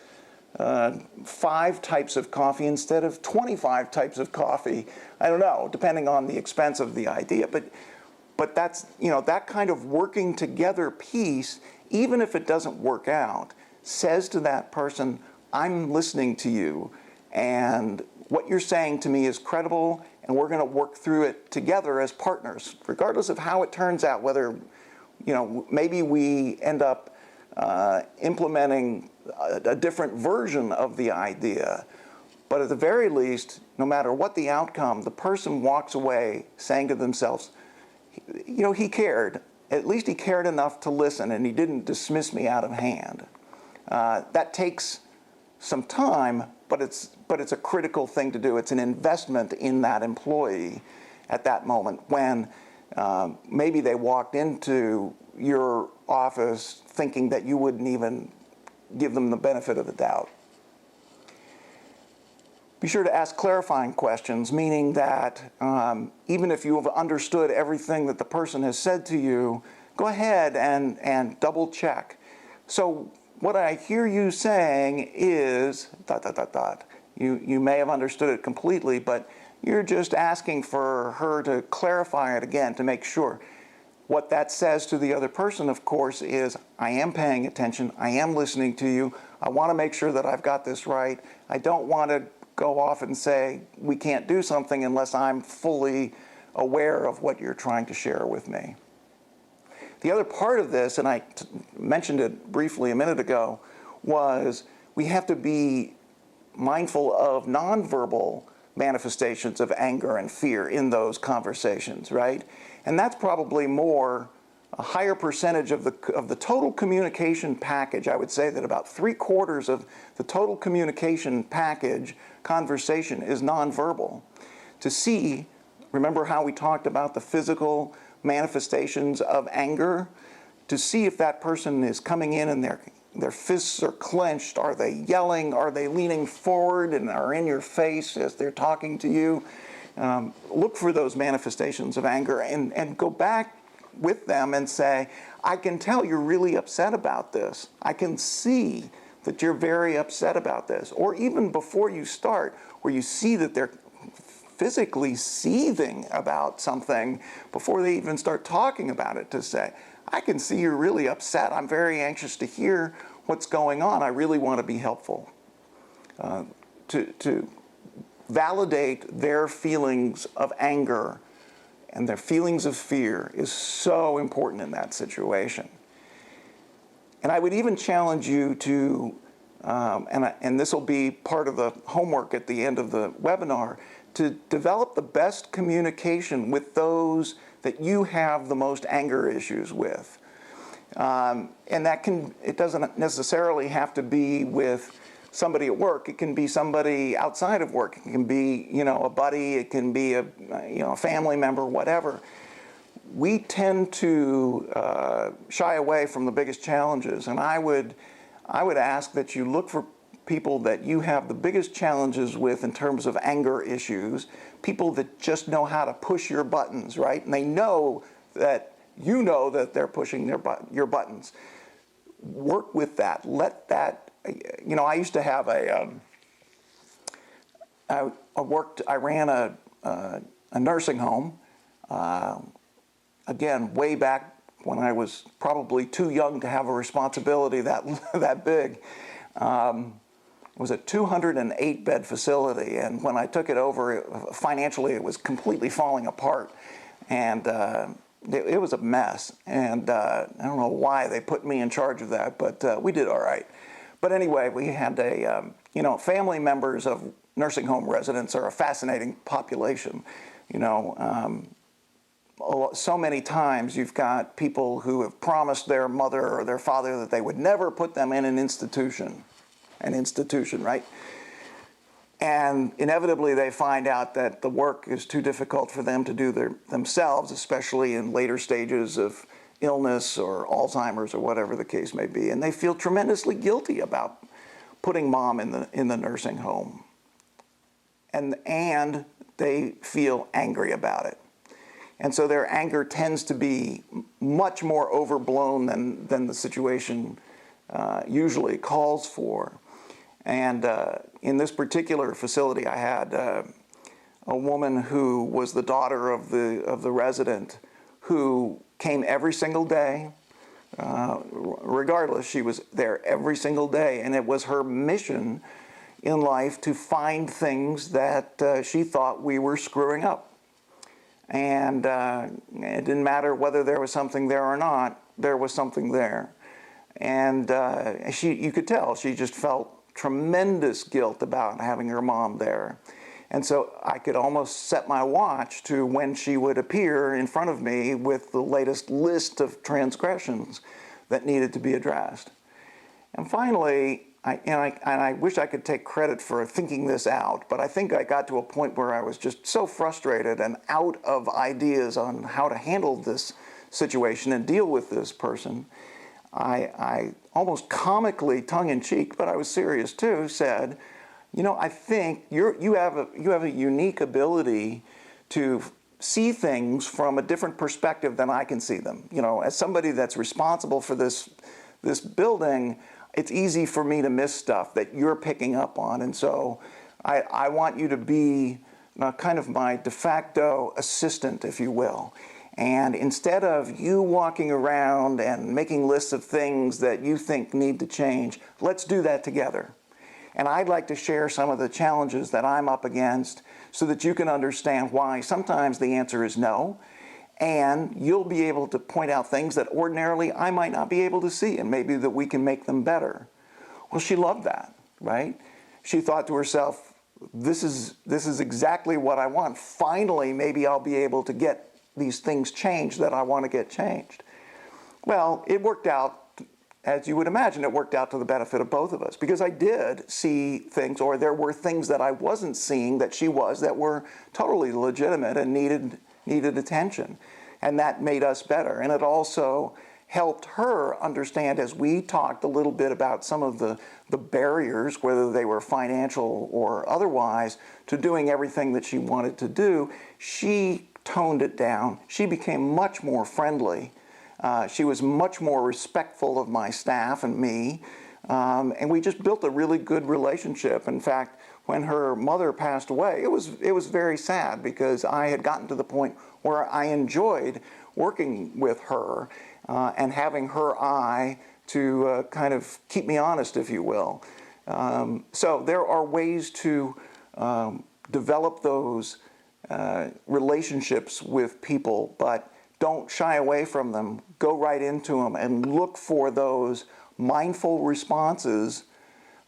5 types of coffee instead of 25 types of coffee. I don't know, depending on the expense of the idea. But that's, that kind of working together piece, even if it doesn't work out, says to that person, I'm listening to you, and what you're saying to me is credible, and we're going to work through it together as partners, regardless of how it turns out, whether, maybe we end up implementing a different version of the idea. But at the very least, no matter what the outcome, the person walks away saying to themselves, he cared. At least he cared enough to listen, and he didn't dismiss me out of hand. That takes some time, but it's a critical thing to do. It's an investment in that employee at that moment when maybe they walked into your office thinking that you wouldn't even give them the benefit of the doubt. Be sure to ask clarifying questions, meaning that even if you have understood everything that the person has said to you, go ahead and double check. So what I hear you saying is ... You may have understood it completely, but you're just asking for her to clarify it again to make sure. What that says to the other person, of course, is I am paying attention, I am listening to you, I want to make sure that I've got this right. I don't want to go off and say we can't do something unless I'm fully aware of what you're trying to share with me. The other part of this, and I mentioned it briefly a minute ago, was we have to be mindful of nonverbal manifestations of anger and fear in those conversations, right? And that's probably a higher percentage of the total communication package. I would say that about 3/4 of the total communication package conversation is nonverbal. To see, remember how we talked about the physical manifestations of anger? To see if that person is coming in and their fists are clenched, are they yelling, are they leaning forward and are in your face as they're talking to you? Look for those manifestations of anger and go back with them and say, I can tell you're really upset about this. I can see that you're very upset about this. Or even before you start, where you see that they're physically seething about something before they even start talking about it, to say, I can see you're really upset. I'm very anxious to hear what's going on. I really want to be helpful. To validate their feelings of anger and their feelings of fear is so important in that situation. And I would even challenge you to, and this will be part of the homework at the end of the webinar, to develop the best communication with those that you have the most anger issues with. And it doesn't necessarily have to be with somebody at work. It can be somebody outside of work. It can be, a buddy. It can be a family member, whatever. We tend to shy away from the biggest challenges, and I would ask that you look for people that you have the biggest challenges with in terms of anger issues, people that just know how to push your buttons, right? And they know that you know that they're pushing your buttons. Work with that. Let that, I used to have I ran a nursing home, again, way back when I was probably too young to have a responsibility that big. It was a 208-bed facility, and when I took it over, financially it was completely falling apart. And it was a mess, and I don't know why they put me in charge of that, but we did all right. But anyway, we had family members of nursing home residents are a fascinating population. So many times you've got people who have promised their mother or their father that they would never put them in an institution, right? And inevitably they find out that the work is too difficult for them to do themselves, especially in later stages of illness or Alzheimer's or whatever the case may be. And they feel tremendously guilty about putting mom in the nursing home. And they feel angry about it. And so their anger tends to be much more overblown than the situation usually calls for. And in this particular facility, I had a woman who was the daughter of the resident who came every single day. Regardless, she was there every single day, and it was her mission in life to find things that she thought we were screwing up. And it didn't matter whether there was something there or not, there was something there. And you could tell she just felt tremendous guilt about having her mom there. And so I could almost set my watch to when she would appear in front of me with the latest list of transgressions that needed to be addressed. And finally, I wish I could take credit for thinking this out, but I think I got to a point where I was just so frustrated and out of ideas on how to handle this situation and deal with this person. I almost comically, tongue-in-cheek, but I was serious too, said, I think you have a unique ability to see things from a different perspective than I can see them. As somebody that's responsible for this building, it's easy for me to miss stuff that you're picking up on. And so I want you to be kind of my de facto assistant, if you will. And instead of you walking around and making lists of things that you think need to change, let's do that together. And I'd like to share some of the challenges that I'm up against so that you can understand why sometimes the answer is no. And you'll be able to point out things that ordinarily I might not be able to see, and maybe that we can make them better. Well, she loved that, right? She thought to herself, this is exactly what I want. Finally, maybe I'll be able to get these things changed that I want to get changed. Well, it worked out, as you would imagine, it worked out to the benefit of both of us, because I did see things, or there were things that I wasn't seeing that she was, that were totally legitimate and needed attention. And that made us better. And it also helped her understand, as we talked a little bit about some of the barriers, whether they were financial or otherwise, to doing everything that she wanted to do. She toned it down. She became much more friendly. She was much more respectful of my staff and me. And we just built a really good relationship. In fact, when her mother passed away, it was very sad, because I had gotten to the point where I enjoyed working with her and having her eye to kind of keep me honest, if you will. So there are ways to develop those relationships with people, but don't shy away from them. Go right into them and look for those mindful responses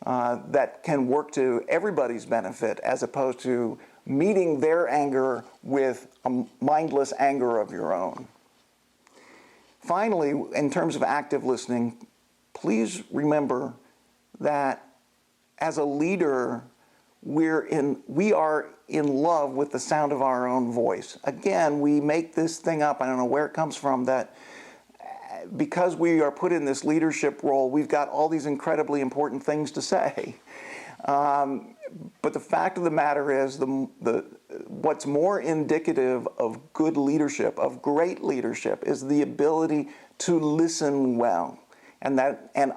that can work to everybody's benefit, as opposed to meeting their anger with a mindless anger of your own. Finally, in terms of active listening, please remember that as a leader, we are in love with the sound of our own voice. Again, we make this thing up, I don't know where it comes from, that because we are put in this leadership role, we've got all these incredibly important things to say. But the fact of the matter is, what's more indicative of good leadership, of great leadership, is the ability to listen well. And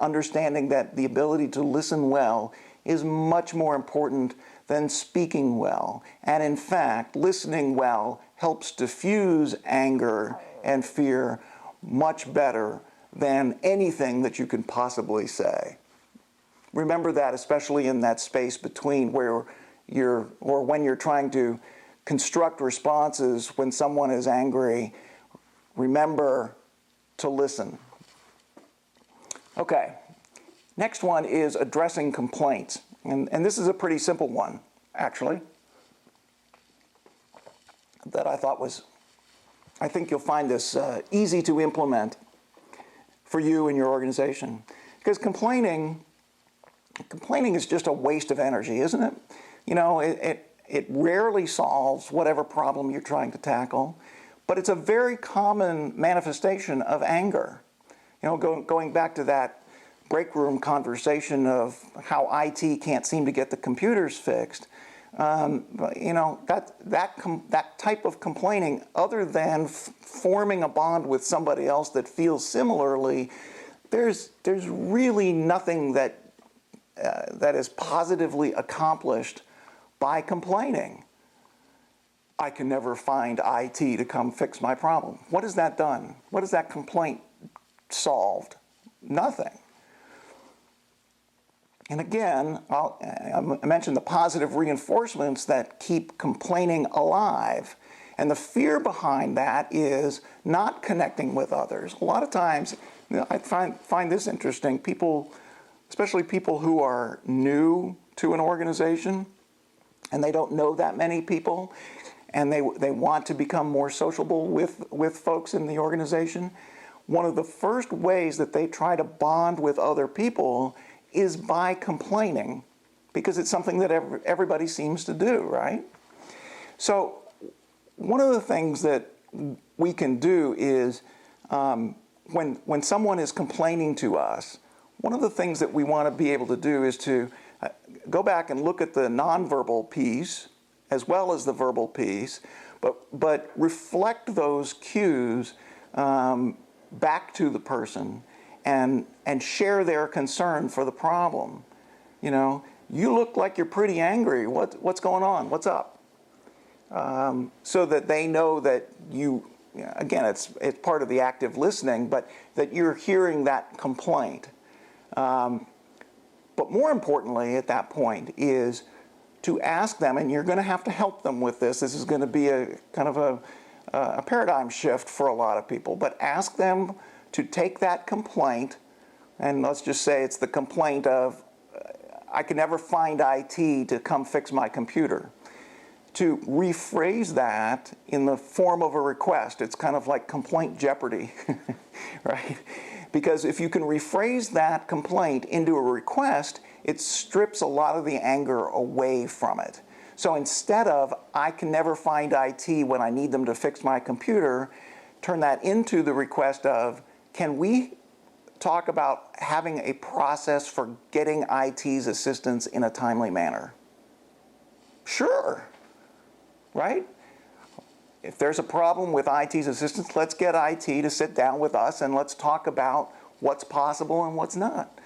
understanding that the ability to listen well is much more important than speaking well. And in fact, listening well helps diffuse anger and fear much better than anything that you can possibly say. Remember that, especially in that space between when you're trying to construct responses when someone is angry. remember to listen. Okay, next one is addressing complaints. And this is a pretty simple one, actually, that I think you'll find this easy to implement for you and your organization. Because complaining is just a waste of energy, isn't it? You know, it rarely solves whatever problem you're trying to tackle, but it's a very common manifestation of anger. You know, going back to that break room conversation of how IT can't seem to get the computers fixed, you know, that type of complaining, other than forming a bond with somebody else that feels similarly, there's really nothing that is positively accomplished by complaining. I can never find IT to come fix my problem. What has that done? What has that complaint solved? Nothing. And again, I mentioned the positive reinforcements that keep complaining alive. And the fear behind that is not connecting with others. A lot of times, you know, I find this interesting. People, especially people who are new to an organization, and they don't know that many people, and they want to become more sociable with folks in the organization, one of the first ways that they try to bond with other people is by complaining, because it's something that everybody seems to do, right? So one of the things that we can do is when someone is complaining to us, one of the things that we want to be able to do is to go back and look at the nonverbal piece as well as the verbal piece, but reflect those cues back to the person and share their concern for the problem. You know, you look like you're pretty angry. What's going on? What's up? So that they know that you, again, it's part of the active listening, but that you're hearing that complaint. But more importantly at that point is to ask them, and you're going to have to help them with this. This is going to be a kind of a paradigm shift for a lot of people, but ask them to take that complaint, and let's just say it's the complaint of, I can never find IT to come fix my computer, to rephrase that in the form of a request. It's kind of like complaint jeopardy, right? Because if you can rephrase that complaint into a request, it strips a lot of the anger away from it. So instead of, I can never find IT when I need them to fix my computer, turn that into the request of, can we talk about having a process for getting IT's assistance in a timely manner? Sure, right? If there's a problem with IT's assistance, let's get IT to sit down with us and let's talk about what's possible and what's not.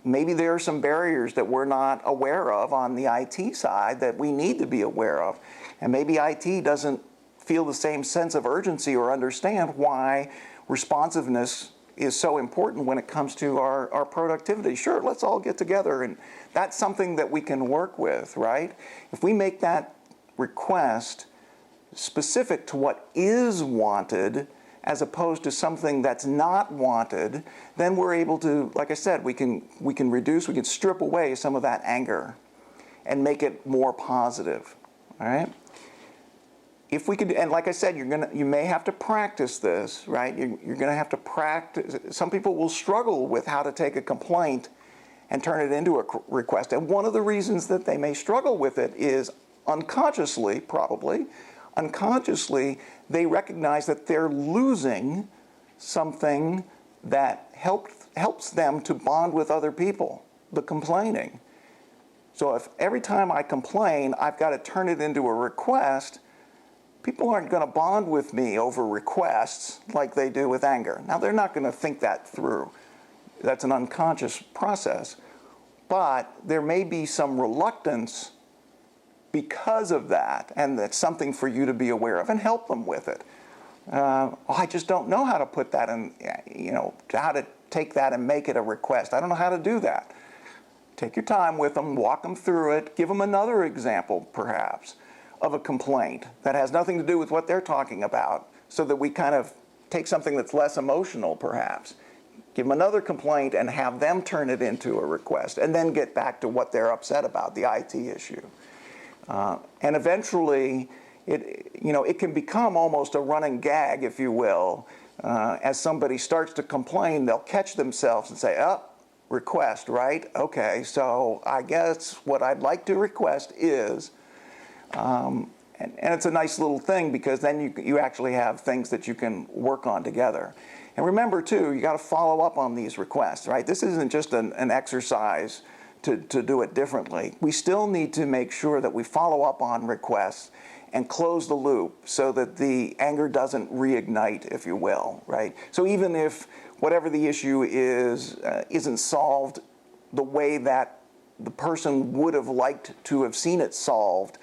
Maybe there are some barriers that we're not aware of on the IT side that we need to be aware of. And maybe IT doesn't feel the same sense of urgency or understand why responsiveness is so important when it comes to our productivity. Sure, let's all get together, and that's something that we can work with, right? If we make that request specific to what is wanted as opposed to something that's not wanted, then we're able to, like I said, we can strip away some of that anger and make it more positive, all right? If we could, and like I said, you may have to practice this, right? You're going to have to practice. Some people will struggle with how to take a complaint and turn it into a request. And one of the reasons that they may struggle with it is unconsciously, they recognize that they're losing something that helps them to bond with other people, the complaining. So if every time I complain, I've got to turn it into a request, people aren't going to bond with me over requests like they do with anger. Now, they're not going to think that through. That's an unconscious process. But there may be some reluctance because of that, and that's something for you to be aware of and help them with it. I just don't know how to put that in, how to take that and make it a request. I don't know how to do that. Take your time with them, walk them through it, give them another example, perhaps, of a complaint that has nothing to do with what they're talking about, so that we kind of take something that's less emotional, perhaps. Give them another complaint and have them turn it into a request, and then get back to what they're upset about, the IT issue. And eventually, it can become almost a running gag, if you will. As somebody starts to complain, they'll catch themselves and say, oh, request, right? Okay, so I guess what I'd like to request is, and it's a nice little thing, because then you actually have things that you can work on together. And remember, too, you got to follow up on these requests, right? This isn't just an exercise to do it differently. We still need to make sure that we follow up on requests and close the loop so that the anger doesn't reignite, if you will, right? So even if whatever the issue is isn't solved the way that the person would have liked to have seen it solved,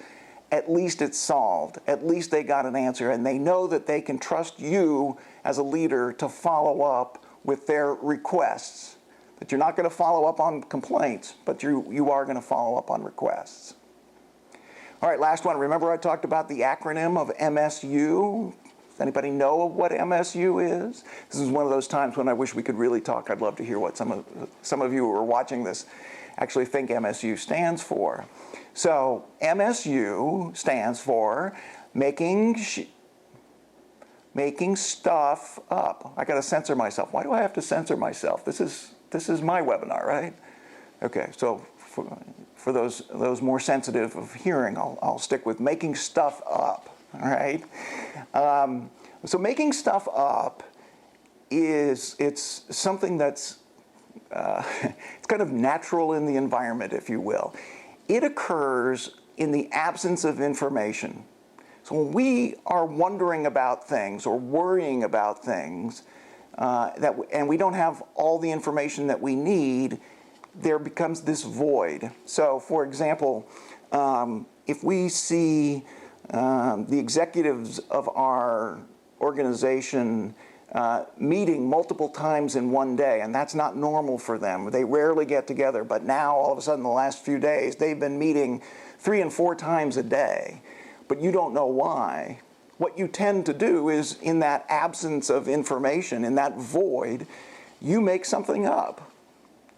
at least it's solved. At least they got an answer, and they know that they can trust you as a leader to follow up with their requests. That you're not going to follow up on complaints, but you are going to follow up on requests. All right, last one. Remember I talked about the acronym of MSU? Does anybody know what MSU is? This is one of those times when I wish we could really talk. I'd love to hear what some of you who are watching this actually think MSU stands for. So MSU stands for making stuff up. I got to censor myself. Why do I have to censor myself? This is my webinar, right? Okay, so for those more sensitive of hearing, I'll stick with making stuff up. All right. So making stuff up it's something that's it's kind of natural in the environment, if you will. It occurs in the absence of information. So when we are wondering about things or worrying about things, and we don't have all the information that we need, there becomes this void. So, for example, if we see the executives of our organization meeting multiple times in one day, and that's not normal for them. They rarely get together, but now all of a sudden the last few days they've been meeting 3 and 4 times a day, but you don't know why. What you tend to do is, in that absence of information, in that void, you make something up,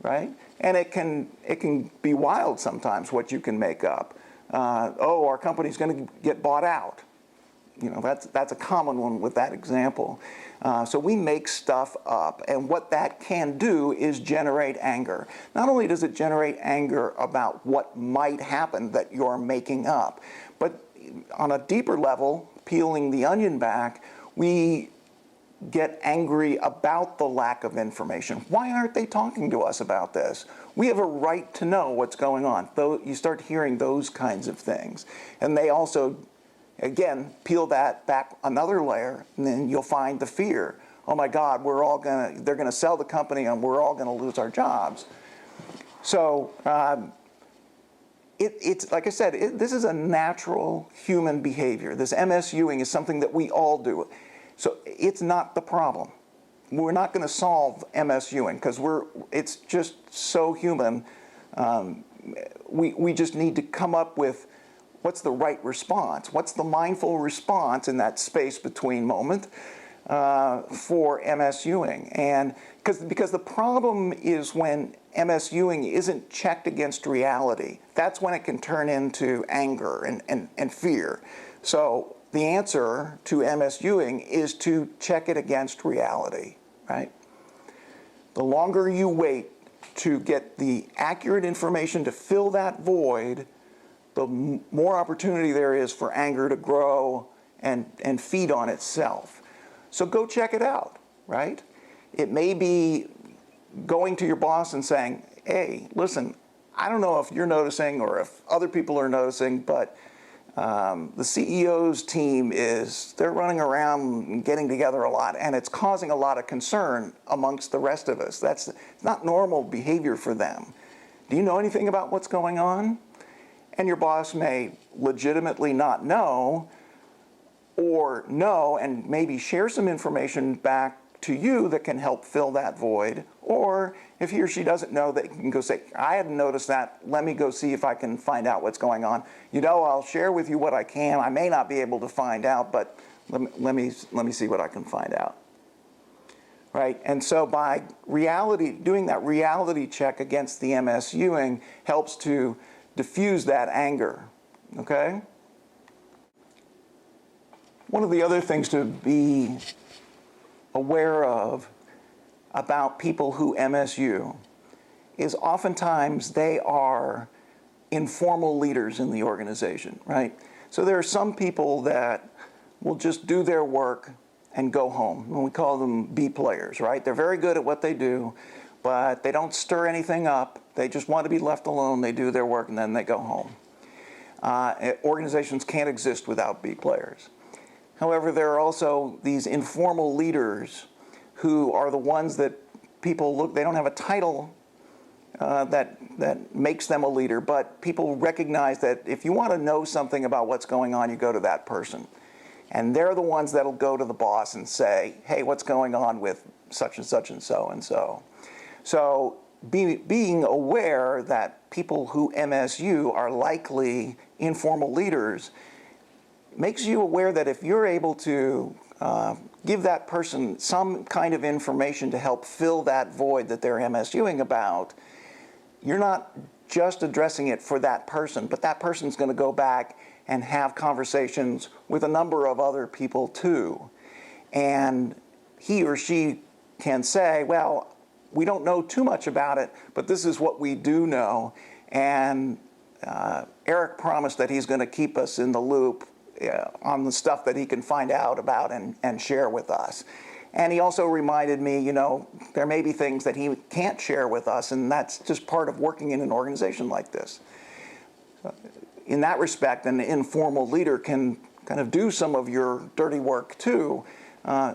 right? And it can be wild sometimes what you can make up. Oh, our company's going to get bought out. You know, that's a common one with that example. So we make stuff up, and what that can do is generate anger. Not only does it generate anger about what might happen that you're making up, but on a deeper level, peeling the onion back, we get angry about the lack of information. Why aren't they talking to us about this? We have a right to know what's going on. Though you start hearing those kinds of things. And they also, again, peel that back another layer, and then you'll find the fear. Oh my God, they're gonna sell the company and we're all gonna lose our jobs. So it's like I said, this is a natural human behavior. This MSUing is something that we all do. So it's not the problem. We're not going to solve MSUing because it's just so human. We just need to come up with what's the right response. What's the mindful response in that space between moment for MSUing? And because the problem is when MSUing isn't checked against reality. That's when it can turn into anger and fear. So the answer to MSUing is to check it against reality, right? The longer you wait to get the accurate information to fill that void, the more opportunity there is for anger to grow and feed on itself. So go check it out, right? It may be going to your boss and saying, hey, listen, I don't know if you're noticing or if other people are noticing, but the CEO's team they're running around and getting together a lot, and it's causing a lot of concern amongst the rest of us. It's not normal behavior for them. Do you know anything about what's going on? And your boss may legitimately not know, or know and maybe share some information back to you that can help fill that void. Or if he or she doesn't know, they can go say, I hadn't noticed that, let me go see if I can find out what's going on. You know, I'll share with you what I can. I may not be able to find out, but let me see what I can find out. right? And so by doing that reality check against the MSUing helps to diffuse that anger, okay? One of the other things to be aware of about people who MSU is oftentimes they are informal leaders in the organization, right? So there are some people that will just do their work and go home. And we call them B players, right? They're very good at what they do, but they don't stir anything up. They just want to be left alone. They do their work and then they go home. Organizations can't exist without B players. However, there are also these informal leaders who are the ones that people look, they don't have a title that makes them a leader, but people recognize that if you want to know something about what's going on, you go to that person. And they're the ones that'll go to the boss and say, hey, what's going on with such and such and so and so. So being aware that people who MSU are likely informal leaders makes you aware that if you're able to give that person some kind of information to help fill that void that they're MSUing about, you're not just addressing it for that person, but that person's going to go back and have conversations with a number of other people too. And he or she can say, well, we don't know too much about it, but this is what we do know. And Eric promised that he's going to keep us in the loop on the stuff that he can find out about and share with us. And he also reminded me, you know, there may be things that he can't share with us, and that's just part of working in an organization like this. In that respect, an informal leader can kind of do some of your dirty work too.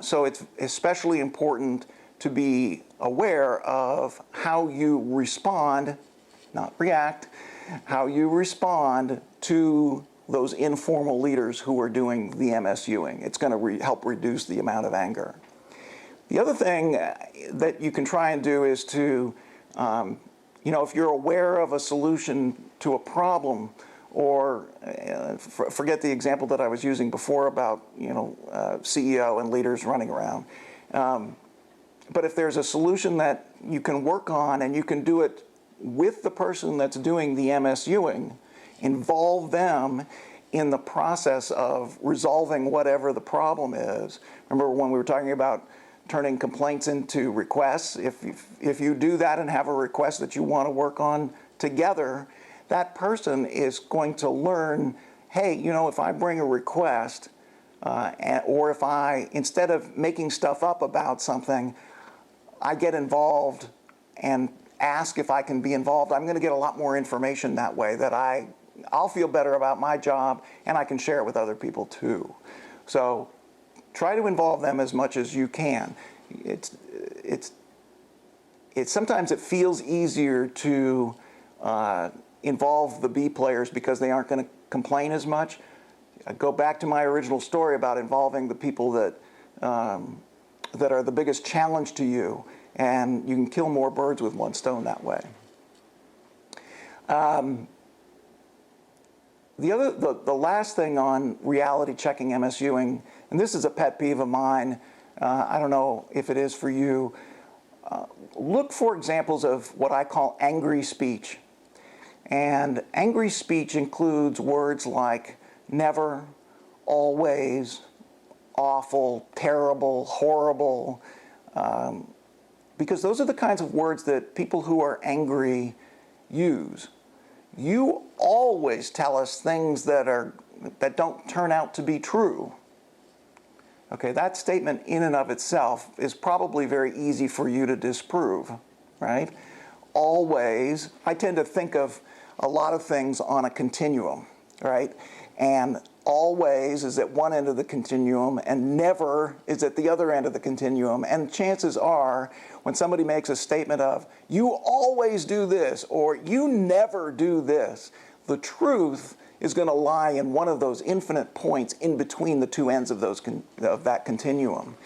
So it's especially important to be aware of how you respond, not react, how you respond to those informal leaders who are doing the MSUing. It's going to help reduce the amount of anger. The other thing that you can try and do is to, you know, if you're aware of a solution to a problem, or forget the example that I was using before about, you know, CEO and leaders running around. But if there's a solution that you can work on and you can do it with the person that's doing the MSUing, involve them in the process of resolving whatever the problem is. Remember when we were talking about turning complaints into requests? If you do that and have a request that you want to work on together, that person is going to learn, hey, you know, if I bring a request, or if I, instead of making stuff up about something, I get involved and ask if I can be involved, I'm going to get a lot more information that way that I'll feel better about my job, and I can share it with other people too. So try to involve them as much as you can. Sometimes it feels easier to involve the B players because they aren't going to complain as much. I go back to my original story about involving the people that are the biggest challenge to you, and you can kill more birds with one stone that way. The last thing on reality checking MSUing, and this is a pet peeve of mine, I don't know if it is for you, look for examples of what I call angry speech. And angry speech includes words like never, always, awful, terrible, horrible, because those are the kinds of words that people who are angry use. You always tell us things that don't turn out to be true. Okay, that statement in and of itself is probably very easy for you to disprove, right? Always, I tend to think of a lot of things on a continuum, right? And always is at one end of the continuum, and never is at the other end of the continuum. And chances are, when somebody makes a statement of, you always do this, or you never do this, the truth is going to lie in one of those infinite points in between the two ends of that continuum.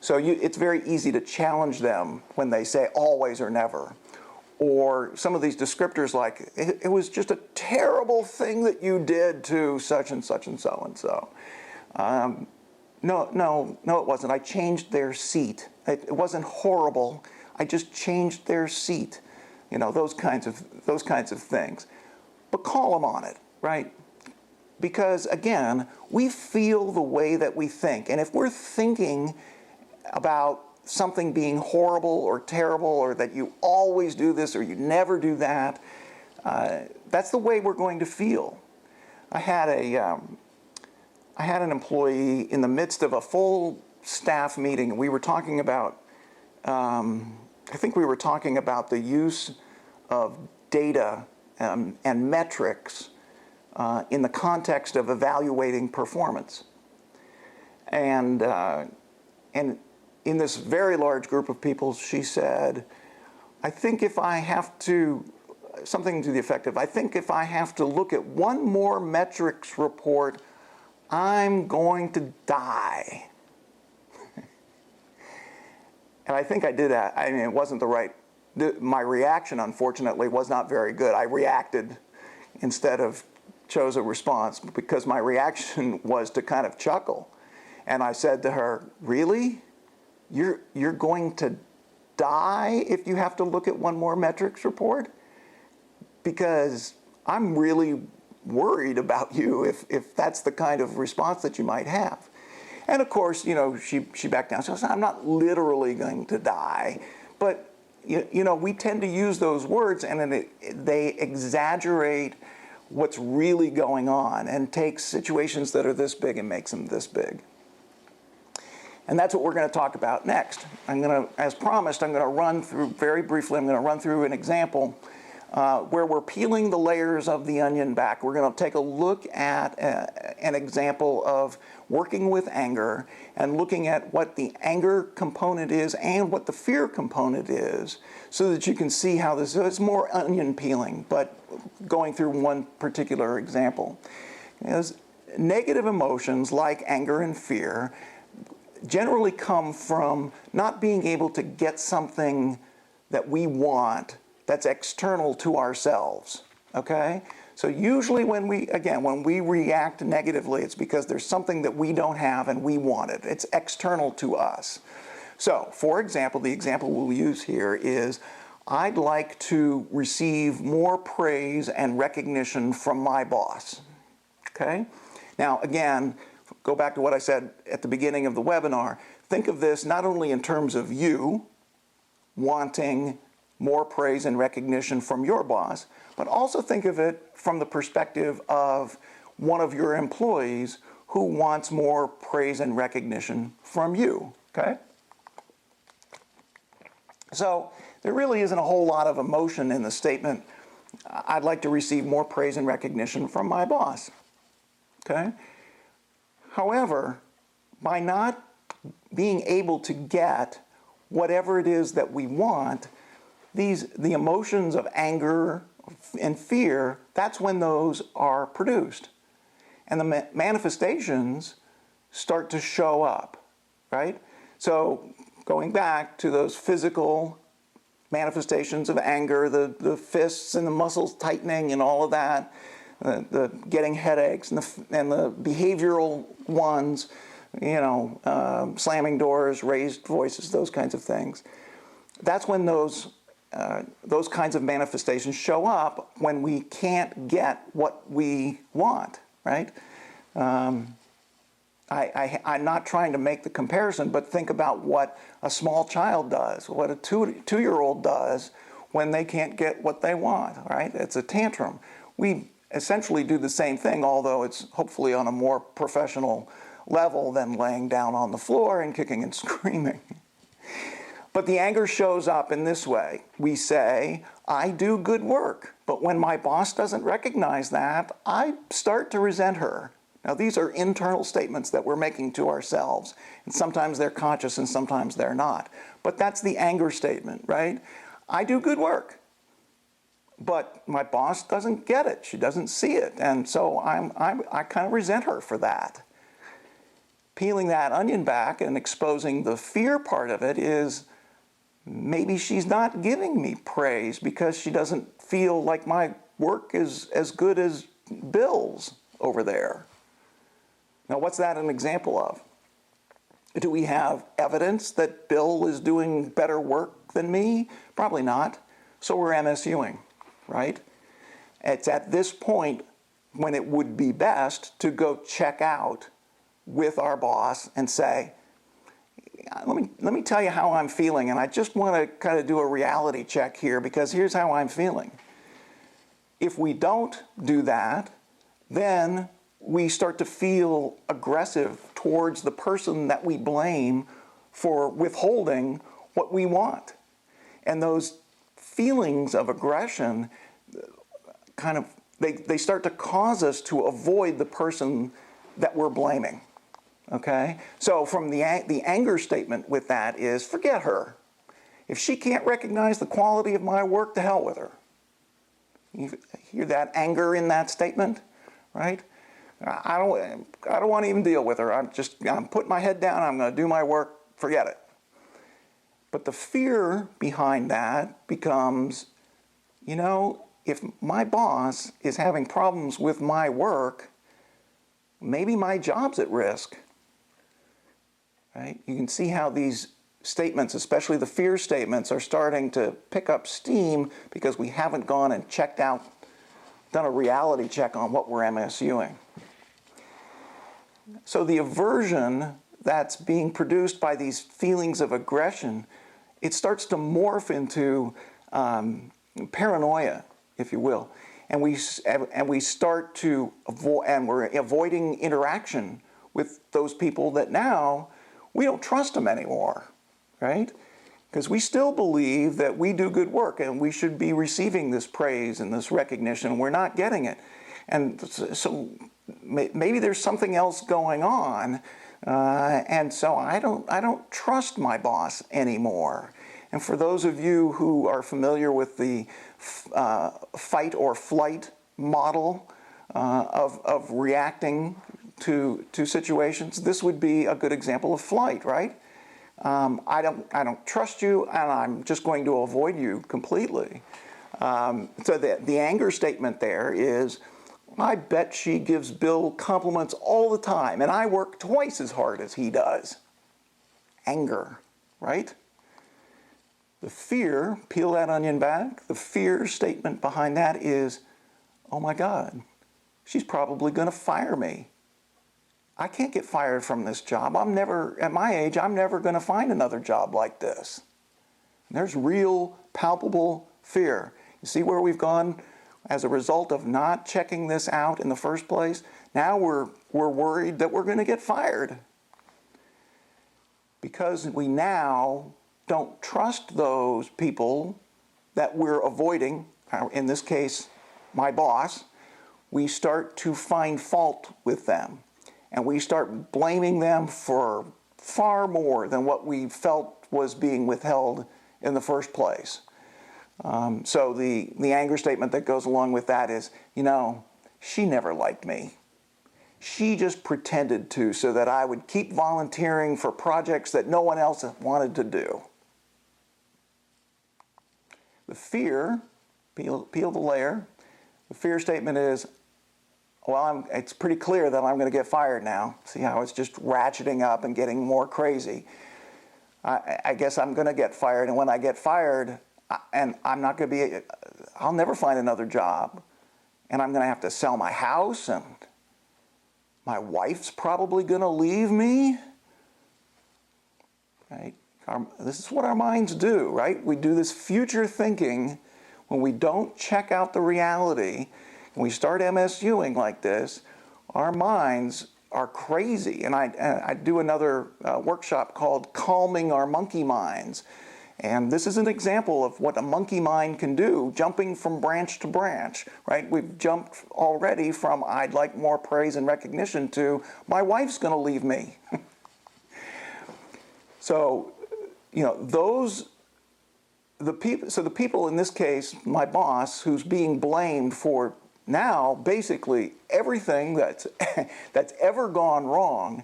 So it's very easy to challenge them when they say always or never. Or some of these descriptors like, it was just a terrible thing that you did to such and such and so and so. No, it wasn't. I changed their seat. It wasn't horrible. I just changed their seat. You know, those kinds of things. But call them on it, right? Because again, we feel the way that we think. And if we're thinking about something being horrible or terrible, or that you always do this or you never do that, that's the way we're going to feel. I had an employee in the midst of a full staff meeting, and we were talking about, I think we were talking about the use of data and metrics in the context of evaluating performance. And in this very large group of people, she said, I think if I have to, something to the effect of, I think if I have to look at one more metrics report, I'm going to die. And I think I did that. I mean, it wasn't the right, my reaction, unfortunately, was not very good. I reacted instead of chose a response, because my reaction was to kind of chuckle. And I said to her, really? You're going to die if you have to look at one more metrics report? Because I'm really worried about you if that's the kind of response that you might have. And of course, you know, she backed down. She said, I'm not literally going to die. But, you know, we tend to use those words, and then they exaggerate what's really going on and take situations that are this big and makes them this big. And that's what we're going to talk about next. As promised, I'm going to run through, very briefly, I'm going to run through an example where we're peeling the layers of the onion back. We're going to take a look at an example of working with anger and looking at what the anger component is and what the fear component is, so that you can see how this is more onion peeling, but going through one particular example. As negative emotions like anger and fear generally come from not being able to get something that we want that's external to ourselves, okay? So usually when we react negatively, it's because there's something that we don't have and we want it. It's external to us. So, for example, the example we'll use here is, I'd like to receive more praise and recognition from my boss, okay? Now, again, go back to what I said at the beginning of the webinar. Think of this not only in terms of you wanting more praise and recognition from your boss, but also think of it from the perspective of one of your employees who wants more praise and recognition from you, okay? So there really isn't a whole lot of emotion in the statement, I'd like to receive more praise and recognition from my boss, okay? However, by not being able to get whatever it is that we want, the emotions of anger and fear, that's when those are produced. And the manifestations start to show up, right? So going back to those physical manifestations of anger, the fists and the muscles tightening and all of that, the getting headaches, and the behavioral ones, you know, slamming doors, raised voices, those kinds of things. That's when those kinds of manifestations show up, when we can't get what we want, right? I'm not trying to make the comparison, but think about what a small child does, what a two-year-old does when they can't get what they want, right? It's a tantrum. We essentially do the same thing, although it's hopefully on a more professional level than laying down on the floor and kicking and screaming. But the anger shows up in this way. We say, I do good work, but when my boss doesn't recognize that, I start to resent her. Now, these are internal statements that we're making to ourselves, and sometimes they're conscious and sometimes they're not. But that's the anger statement, right? I do good work, but my boss doesn't get it. She doesn't see it, and so I kind of resent her for that. Peeling that onion back and exposing the fear part of it is, maybe she's not giving me praise because she doesn't feel like my work is as good as Bill's over there. Now, what's that an example of? Do we have evidence that Bill is doing better work than me? Probably not. So we're MSUing, right? It's at this point when it would be best to go check out with our boss and say, let me tell you how I'm feeling, and I just want to kind of do a reality check here because here's how I'm feeling. If we don't do that, then we start to feel aggressive towards the person that we blame for withholding what we want. And those feelings of aggression kind of, they start to cause us to avoid the person that we're blaming. Okay? So from the anger statement with that is, forget her. If she can't recognize the quality of my work, to hell with her. You hear that anger in that statement, right? I don't want to even deal with her. I'm putting my head down. I'm going to do my work. Forget it. But the fear behind that becomes, if my boss is having problems with my work, maybe my job's at risk. Right? You can see how these statements, especially the fear statements, are starting to pick up steam because we haven't gone and done a reality check on what we're MSUing. So the aversion that's being produced by these feelings of aggression, it starts to morph into paranoia, if you will. And we start to avoid, and we're avoiding interaction with those people that now we don't trust them anymore, right? Because we still believe that we do good work and we should be receiving this praise and this recognition. We're not getting it. And so maybe there's something else going on. And so I don't trust my boss anymore. And for those of you who are familiar with the fight or flight model of reacting to situations, this would be a good example of flight, right? I don't trust you, and I'm just going to avoid you completely. So the anger statement there is, I bet she gives Bill compliments all the time, and I work twice as hard as he does. Anger, right? The fear, peel that onion back, the fear statement behind that is, oh my God, she's probably going to fire me. I can't get fired from this job. At my age, I'm never going to find another job like this. And there's real, palpable fear. You see where we've gone as a result of not checking this out in the first place? Now we're worried that we're going to get fired. Because we now don't trust those people that we're avoiding, in this case, my boss, we start to find fault with them. And we start blaming them for far more than what we felt was being withheld in the first place. So the anger statement that goes along with that is, she never liked me. She just pretended to so that I would keep volunteering for projects that no one else wanted to do. The fear, peel the layer, the fear statement is, well, it's pretty clear that I'm going to get fired now. See how it's just ratcheting up and getting more crazy. I guess I'm going to get fired, and when I get fired, and I'll never find another job, and I'm going to have to sell my house, and my wife's probably going to leave me. Right? This is what our minds do, right? We do this future thinking when we don't check out the reality. When we start MSUing like this, our minds are crazy. And I do another workshop called Calming Our Monkey Minds. And this is an example of what a monkey mind can do, jumping from branch to branch, right? We've jumped already from I'd like more praise and recognition to my wife's going to leave me. So, the people in this case, my boss, who's being blamed for now, basically, everything that's ever gone wrong,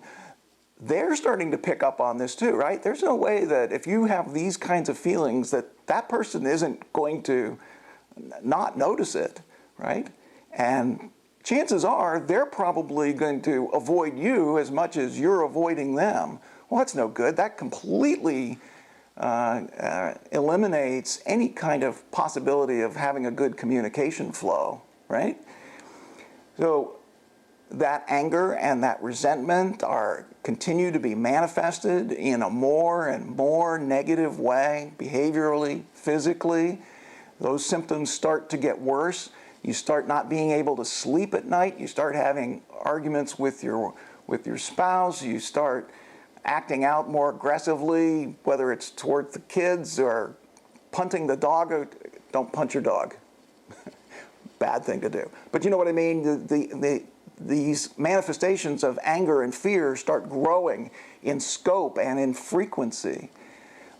they're starting to pick up on this too, right? There's no way that if you have these kinds of feelings that person isn't going to not notice it, right? And chances are they're probably going to avoid you as much as you're avoiding them Well, that's no good. That completely eliminates any kind of possibility of having a good communication flow, right? So that anger and that resentment continue to be manifested in a more and more negative way, behaviorally, physically. Those symptoms start to get worse. You start not being able to sleep at night. You start having arguments with your spouse. You start acting out more aggressively, whether it's toward the kids or punting the dog. Don't punch your dog. Bad thing to do. But you know what I mean? These manifestations of anger and fear start growing in scope and in frequency.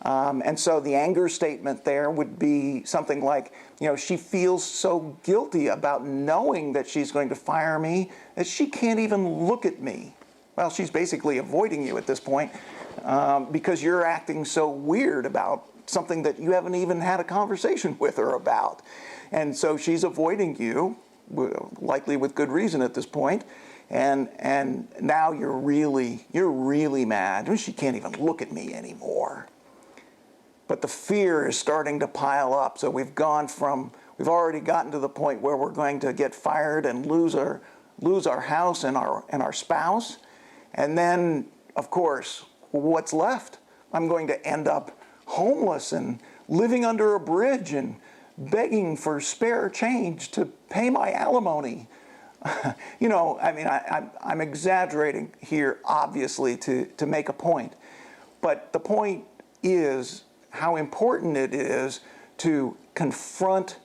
And so the anger statement there would be something like, she feels so guilty about knowing that she's going to fire me that she can't even look at me. Well, she's basically avoiding you at this point because you're acting so weird about something that you haven't even had a conversation with her about. And so she's avoiding you, likely with good reason at this point. And now you're really mad. She can't even look at me anymore. But the fear is starting to pile up. So we've already gotten to the point where we're going to get fired and lose our house and our spouse. And then, of course, what's left? I'm going to end up homeless and living under a bridge and begging for spare change to pay my alimony. I'm exaggerating here, obviously, to make a point. But the point is how important it is to confront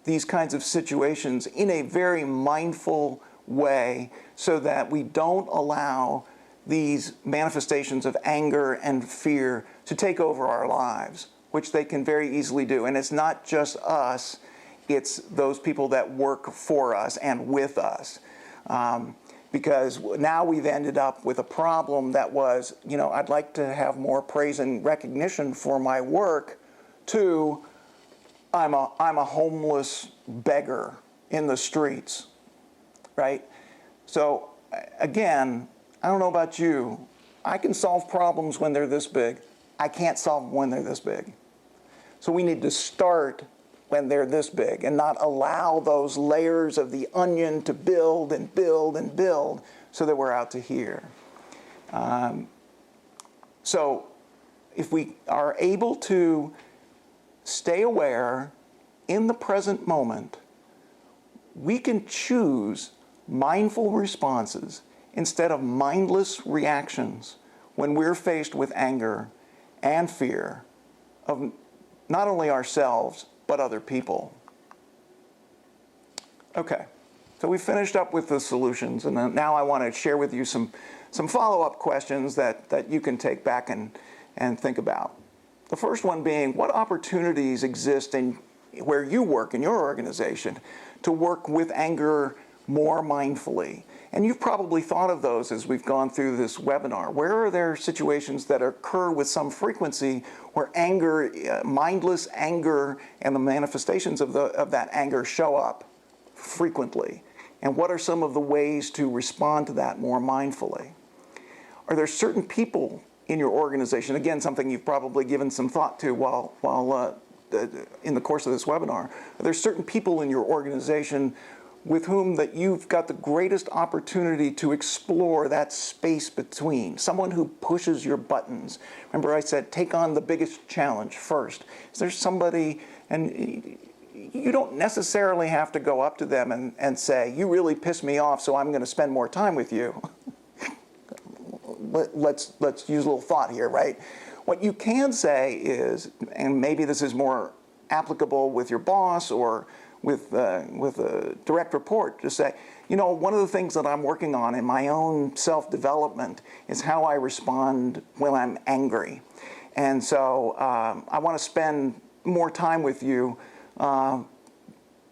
these kinds of situations in a very mindful way so that we don't allow these manifestations of anger and fear to take over our lives, which they can very easily do. And it's not just us, it's those people that work for us and with us. Because now we've ended up with a problem that was, I'd like to have more praise and recognition for my work, to I'm a homeless beggar in the streets, right? So again, I don't know about you. I can solve problems when they're this big. I can't solve them when they're this big. So we need to start when they're this big and not allow those layers of the onion to build and build and build so that we're out to here. So if we are able to stay aware in the present moment, we can choose mindful responses instead of mindless reactions when we're faced with anger and fear of not only ourselves, but other people. Okay, so we finished up with the solutions, and now I want to share with you some follow-up questions that you can take back and think about. The first one being, what opportunities exist in where you work in your organization to work with anger more mindfully? And you've probably thought of those as we've gone through this webinar. Where are there situations that occur with some frequency where anger, mindless anger, and the manifestations of that anger show up frequently? And what are some of the ways to respond to that more mindfully? Are there certain people in your organization, again, something you've probably given some thought to while in the course of this webinar, are there certain people in your organization with whom that you've got the greatest opportunity to explore that space between? Someone who pushes your buttons. Remember I said, take on the biggest challenge first. Is there somebody, and you don't necessarily have to go up to them and say, you really piss me off, so I'm going to spend more time with you. Let's use a little thought here, right? What you can say is, and maybe this is more applicable with your boss or with a direct report, to say, one of the things that I'm working on in my own self-development is how I respond when I'm angry. And so I want to spend more time with you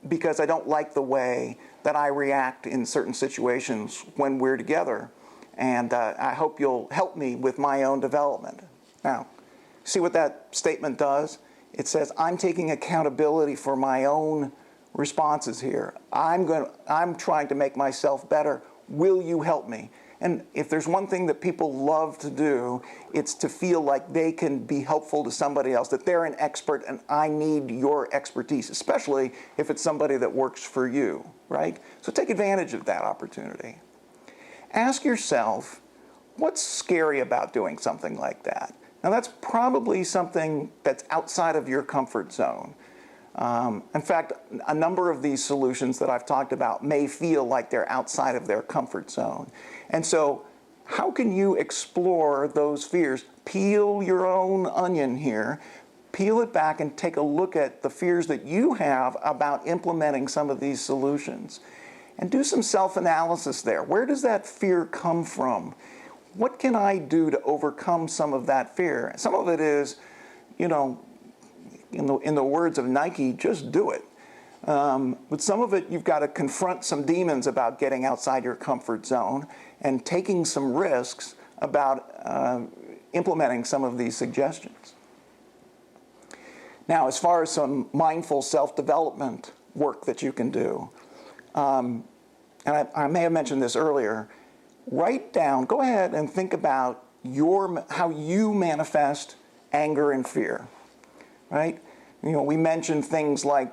because I don't like the way that I react in certain situations when we're together. And I hope you'll help me with my own development. Now, see what that statement does? It says, I'm taking accountability for my own responses here. I'm trying to make myself better. Will you help me? And if there's one thing that people love to do, it's to feel like they can be helpful to somebody else, that they're an expert and I need your expertise, especially if it's somebody that works for you, right? So take advantage of that opportunity. Ask yourself, what's scary about doing something like that? Now that's probably something that's outside of your comfort zone. In fact, a number of these solutions that I've talked about may feel like they're outside of their comfort zone. And so how can you explore those fears? Peel your own onion here, peel it back and take a look at the fears that you have about implementing some of these solutions. And do some self-analysis there. Where does that fear come from? What can I do to overcome some of that fear? Some of it is, you know, in the words of Nike, just do it. But some of it, you've got to confront some demons about getting outside your comfort zone and taking some risks about implementing some of these suggestions. Now, as far as some mindful self-development work that you can do, and I may have mentioned this earlier, write down, go ahead and think about how you manifest anger and fear. Right? You know, we mentioned things like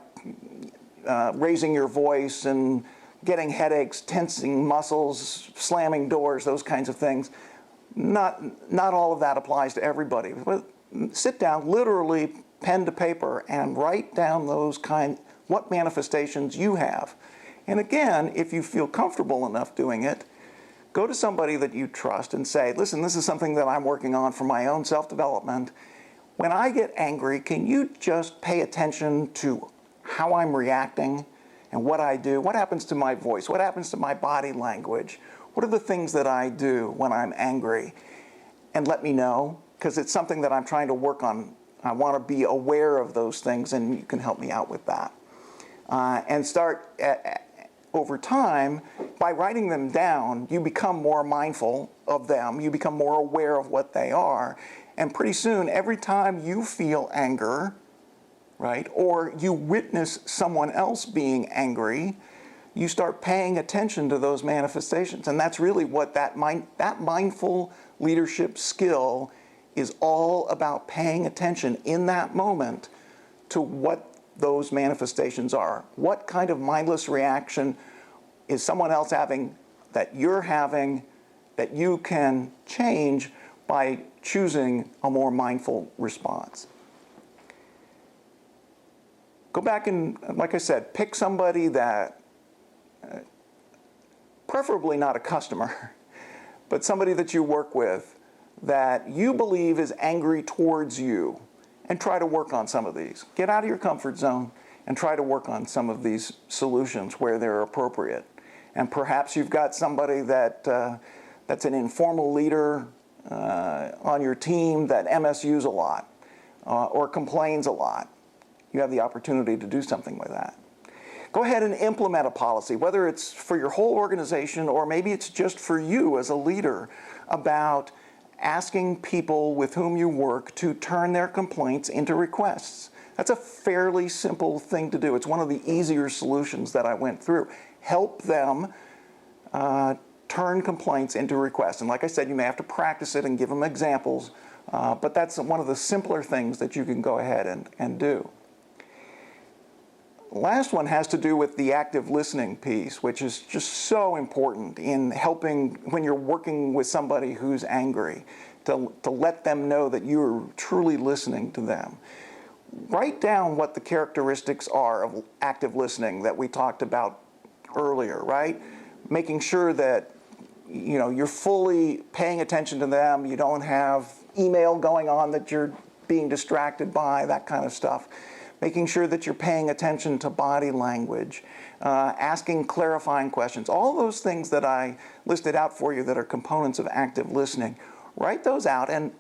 raising your voice and getting headaches, tensing muscles, slamming doors, those kinds of things. Not all of that applies to everybody. But sit down, literally pen to paper, and write down what manifestations you have. And again, if you feel comfortable enough doing it, go to somebody that you trust and say, listen, this is something that I'm working on for my own self-development. When I get angry, can you just pay attention to how I'm reacting and what I do? What happens to my voice? What happens to my body language? What are the things that I do when I'm angry? And let me know, because it's something that I'm trying to work on. I want to be aware of those things, and you can help me out with that. And start over time, by writing them down, you become more mindful of them. You become more aware of what they are. And pretty soon, every time you feel anger, right, or you witness someone else being angry, you start paying attention to those manifestations. And that's really what that mindful leadership skill is all about, paying attention in that moment to what those manifestations are. What kind of mindless reaction is someone else having that you're having that you can change by choosing a more mindful response. Go back and, like I said, pick somebody that, preferably not a customer, but somebody that you work with that you believe is angry towards you, and try to work on some of these. Get out of your comfort zone and try to work on some of these solutions where they're appropriate. And perhaps you've got somebody that's an informal leader on your team that MSUs a lot or complains a lot. You have the opportunity to do something with that. Go ahead and implement a policy, whether it's for your whole organization or maybe it's just for you as a leader, about asking people with whom you work to turn their complaints into requests. That's a fairly simple thing to do. It's one of the easier solutions that I went through. Help them turn complaints into requests. And like I said, you may have to practice it and give them examples, but that's one of the simpler things that you can go ahead and do. Last one has to do with the active listening piece, which is just so important in helping when you're working with somebody who's angry, to let them know that you're truly listening to them. Write down what the characteristics are of active listening that we talked about earlier, right? Making sure that you're fully paying attention to them. You don't have email going on that you're being distracted by, that kind of stuff. Making sure that you're paying attention to body language, asking clarifying questions, all those things that I listed out for you that are components of active listening. Write those out, and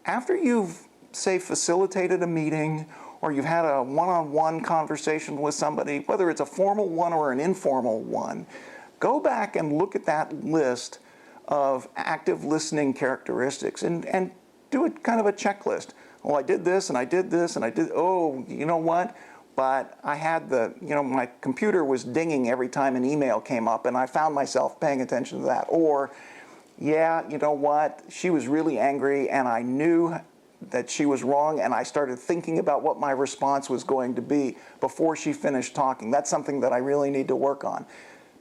after you've, say, facilitated a meeting or you've had a one-on-one conversation with somebody, whether it's a formal one or an informal one, go back and look at that list of active listening characteristics and do it kind of a checklist. Oh, I did this, and I did this, and I did, oh, you know what? But I had my computer was dinging every time an email came up, and I found myself paying attention to that. Or, yeah, you know what, she was really angry and I knew that she was wrong, and I started thinking about what my response was going to be before she finished talking. That's something that I really need to work on.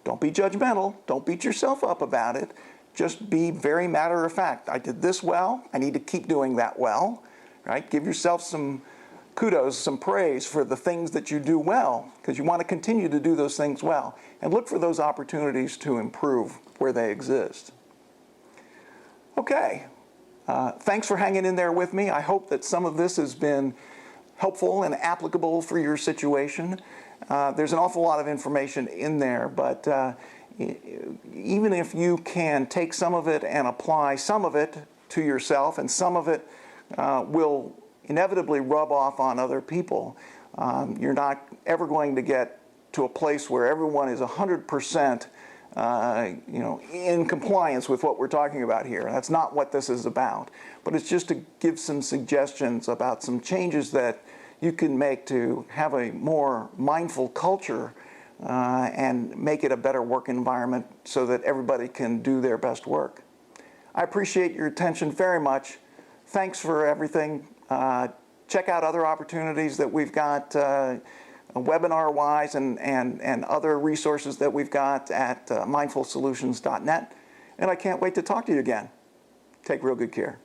Don't be judgmental. Don't beat yourself up about it. Just be very matter of fact. I did this well. I need to keep doing that well, right? Give yourself some kudos, some praise for the things that you do well, because you want to continue to do those things well. And look for those opportunities to improve where they exist. Okay. Thanks for hanging in there with me. I hope that some of this has been helpful and applicable for your situation. There's an awful lot of information in there, but even if you can take some of it and apply some of it to yourself, and some of it will inevitably rub off on other people, you're not ever going to get to a place where everyone is 100% in compliance with what we're talking about here. That's not what this is about. But it's just to give some suggestions about some changes that you can make to have a more mindful culture and make it a better work environment so that everybody can do their best work. I appreciate your attention very much. Thanks for everything. Check out other opportunities that we've got webinar-wise and other resources that we've got at mindfulsolutions.net. And I can't wait to talk to you again. Take real good care.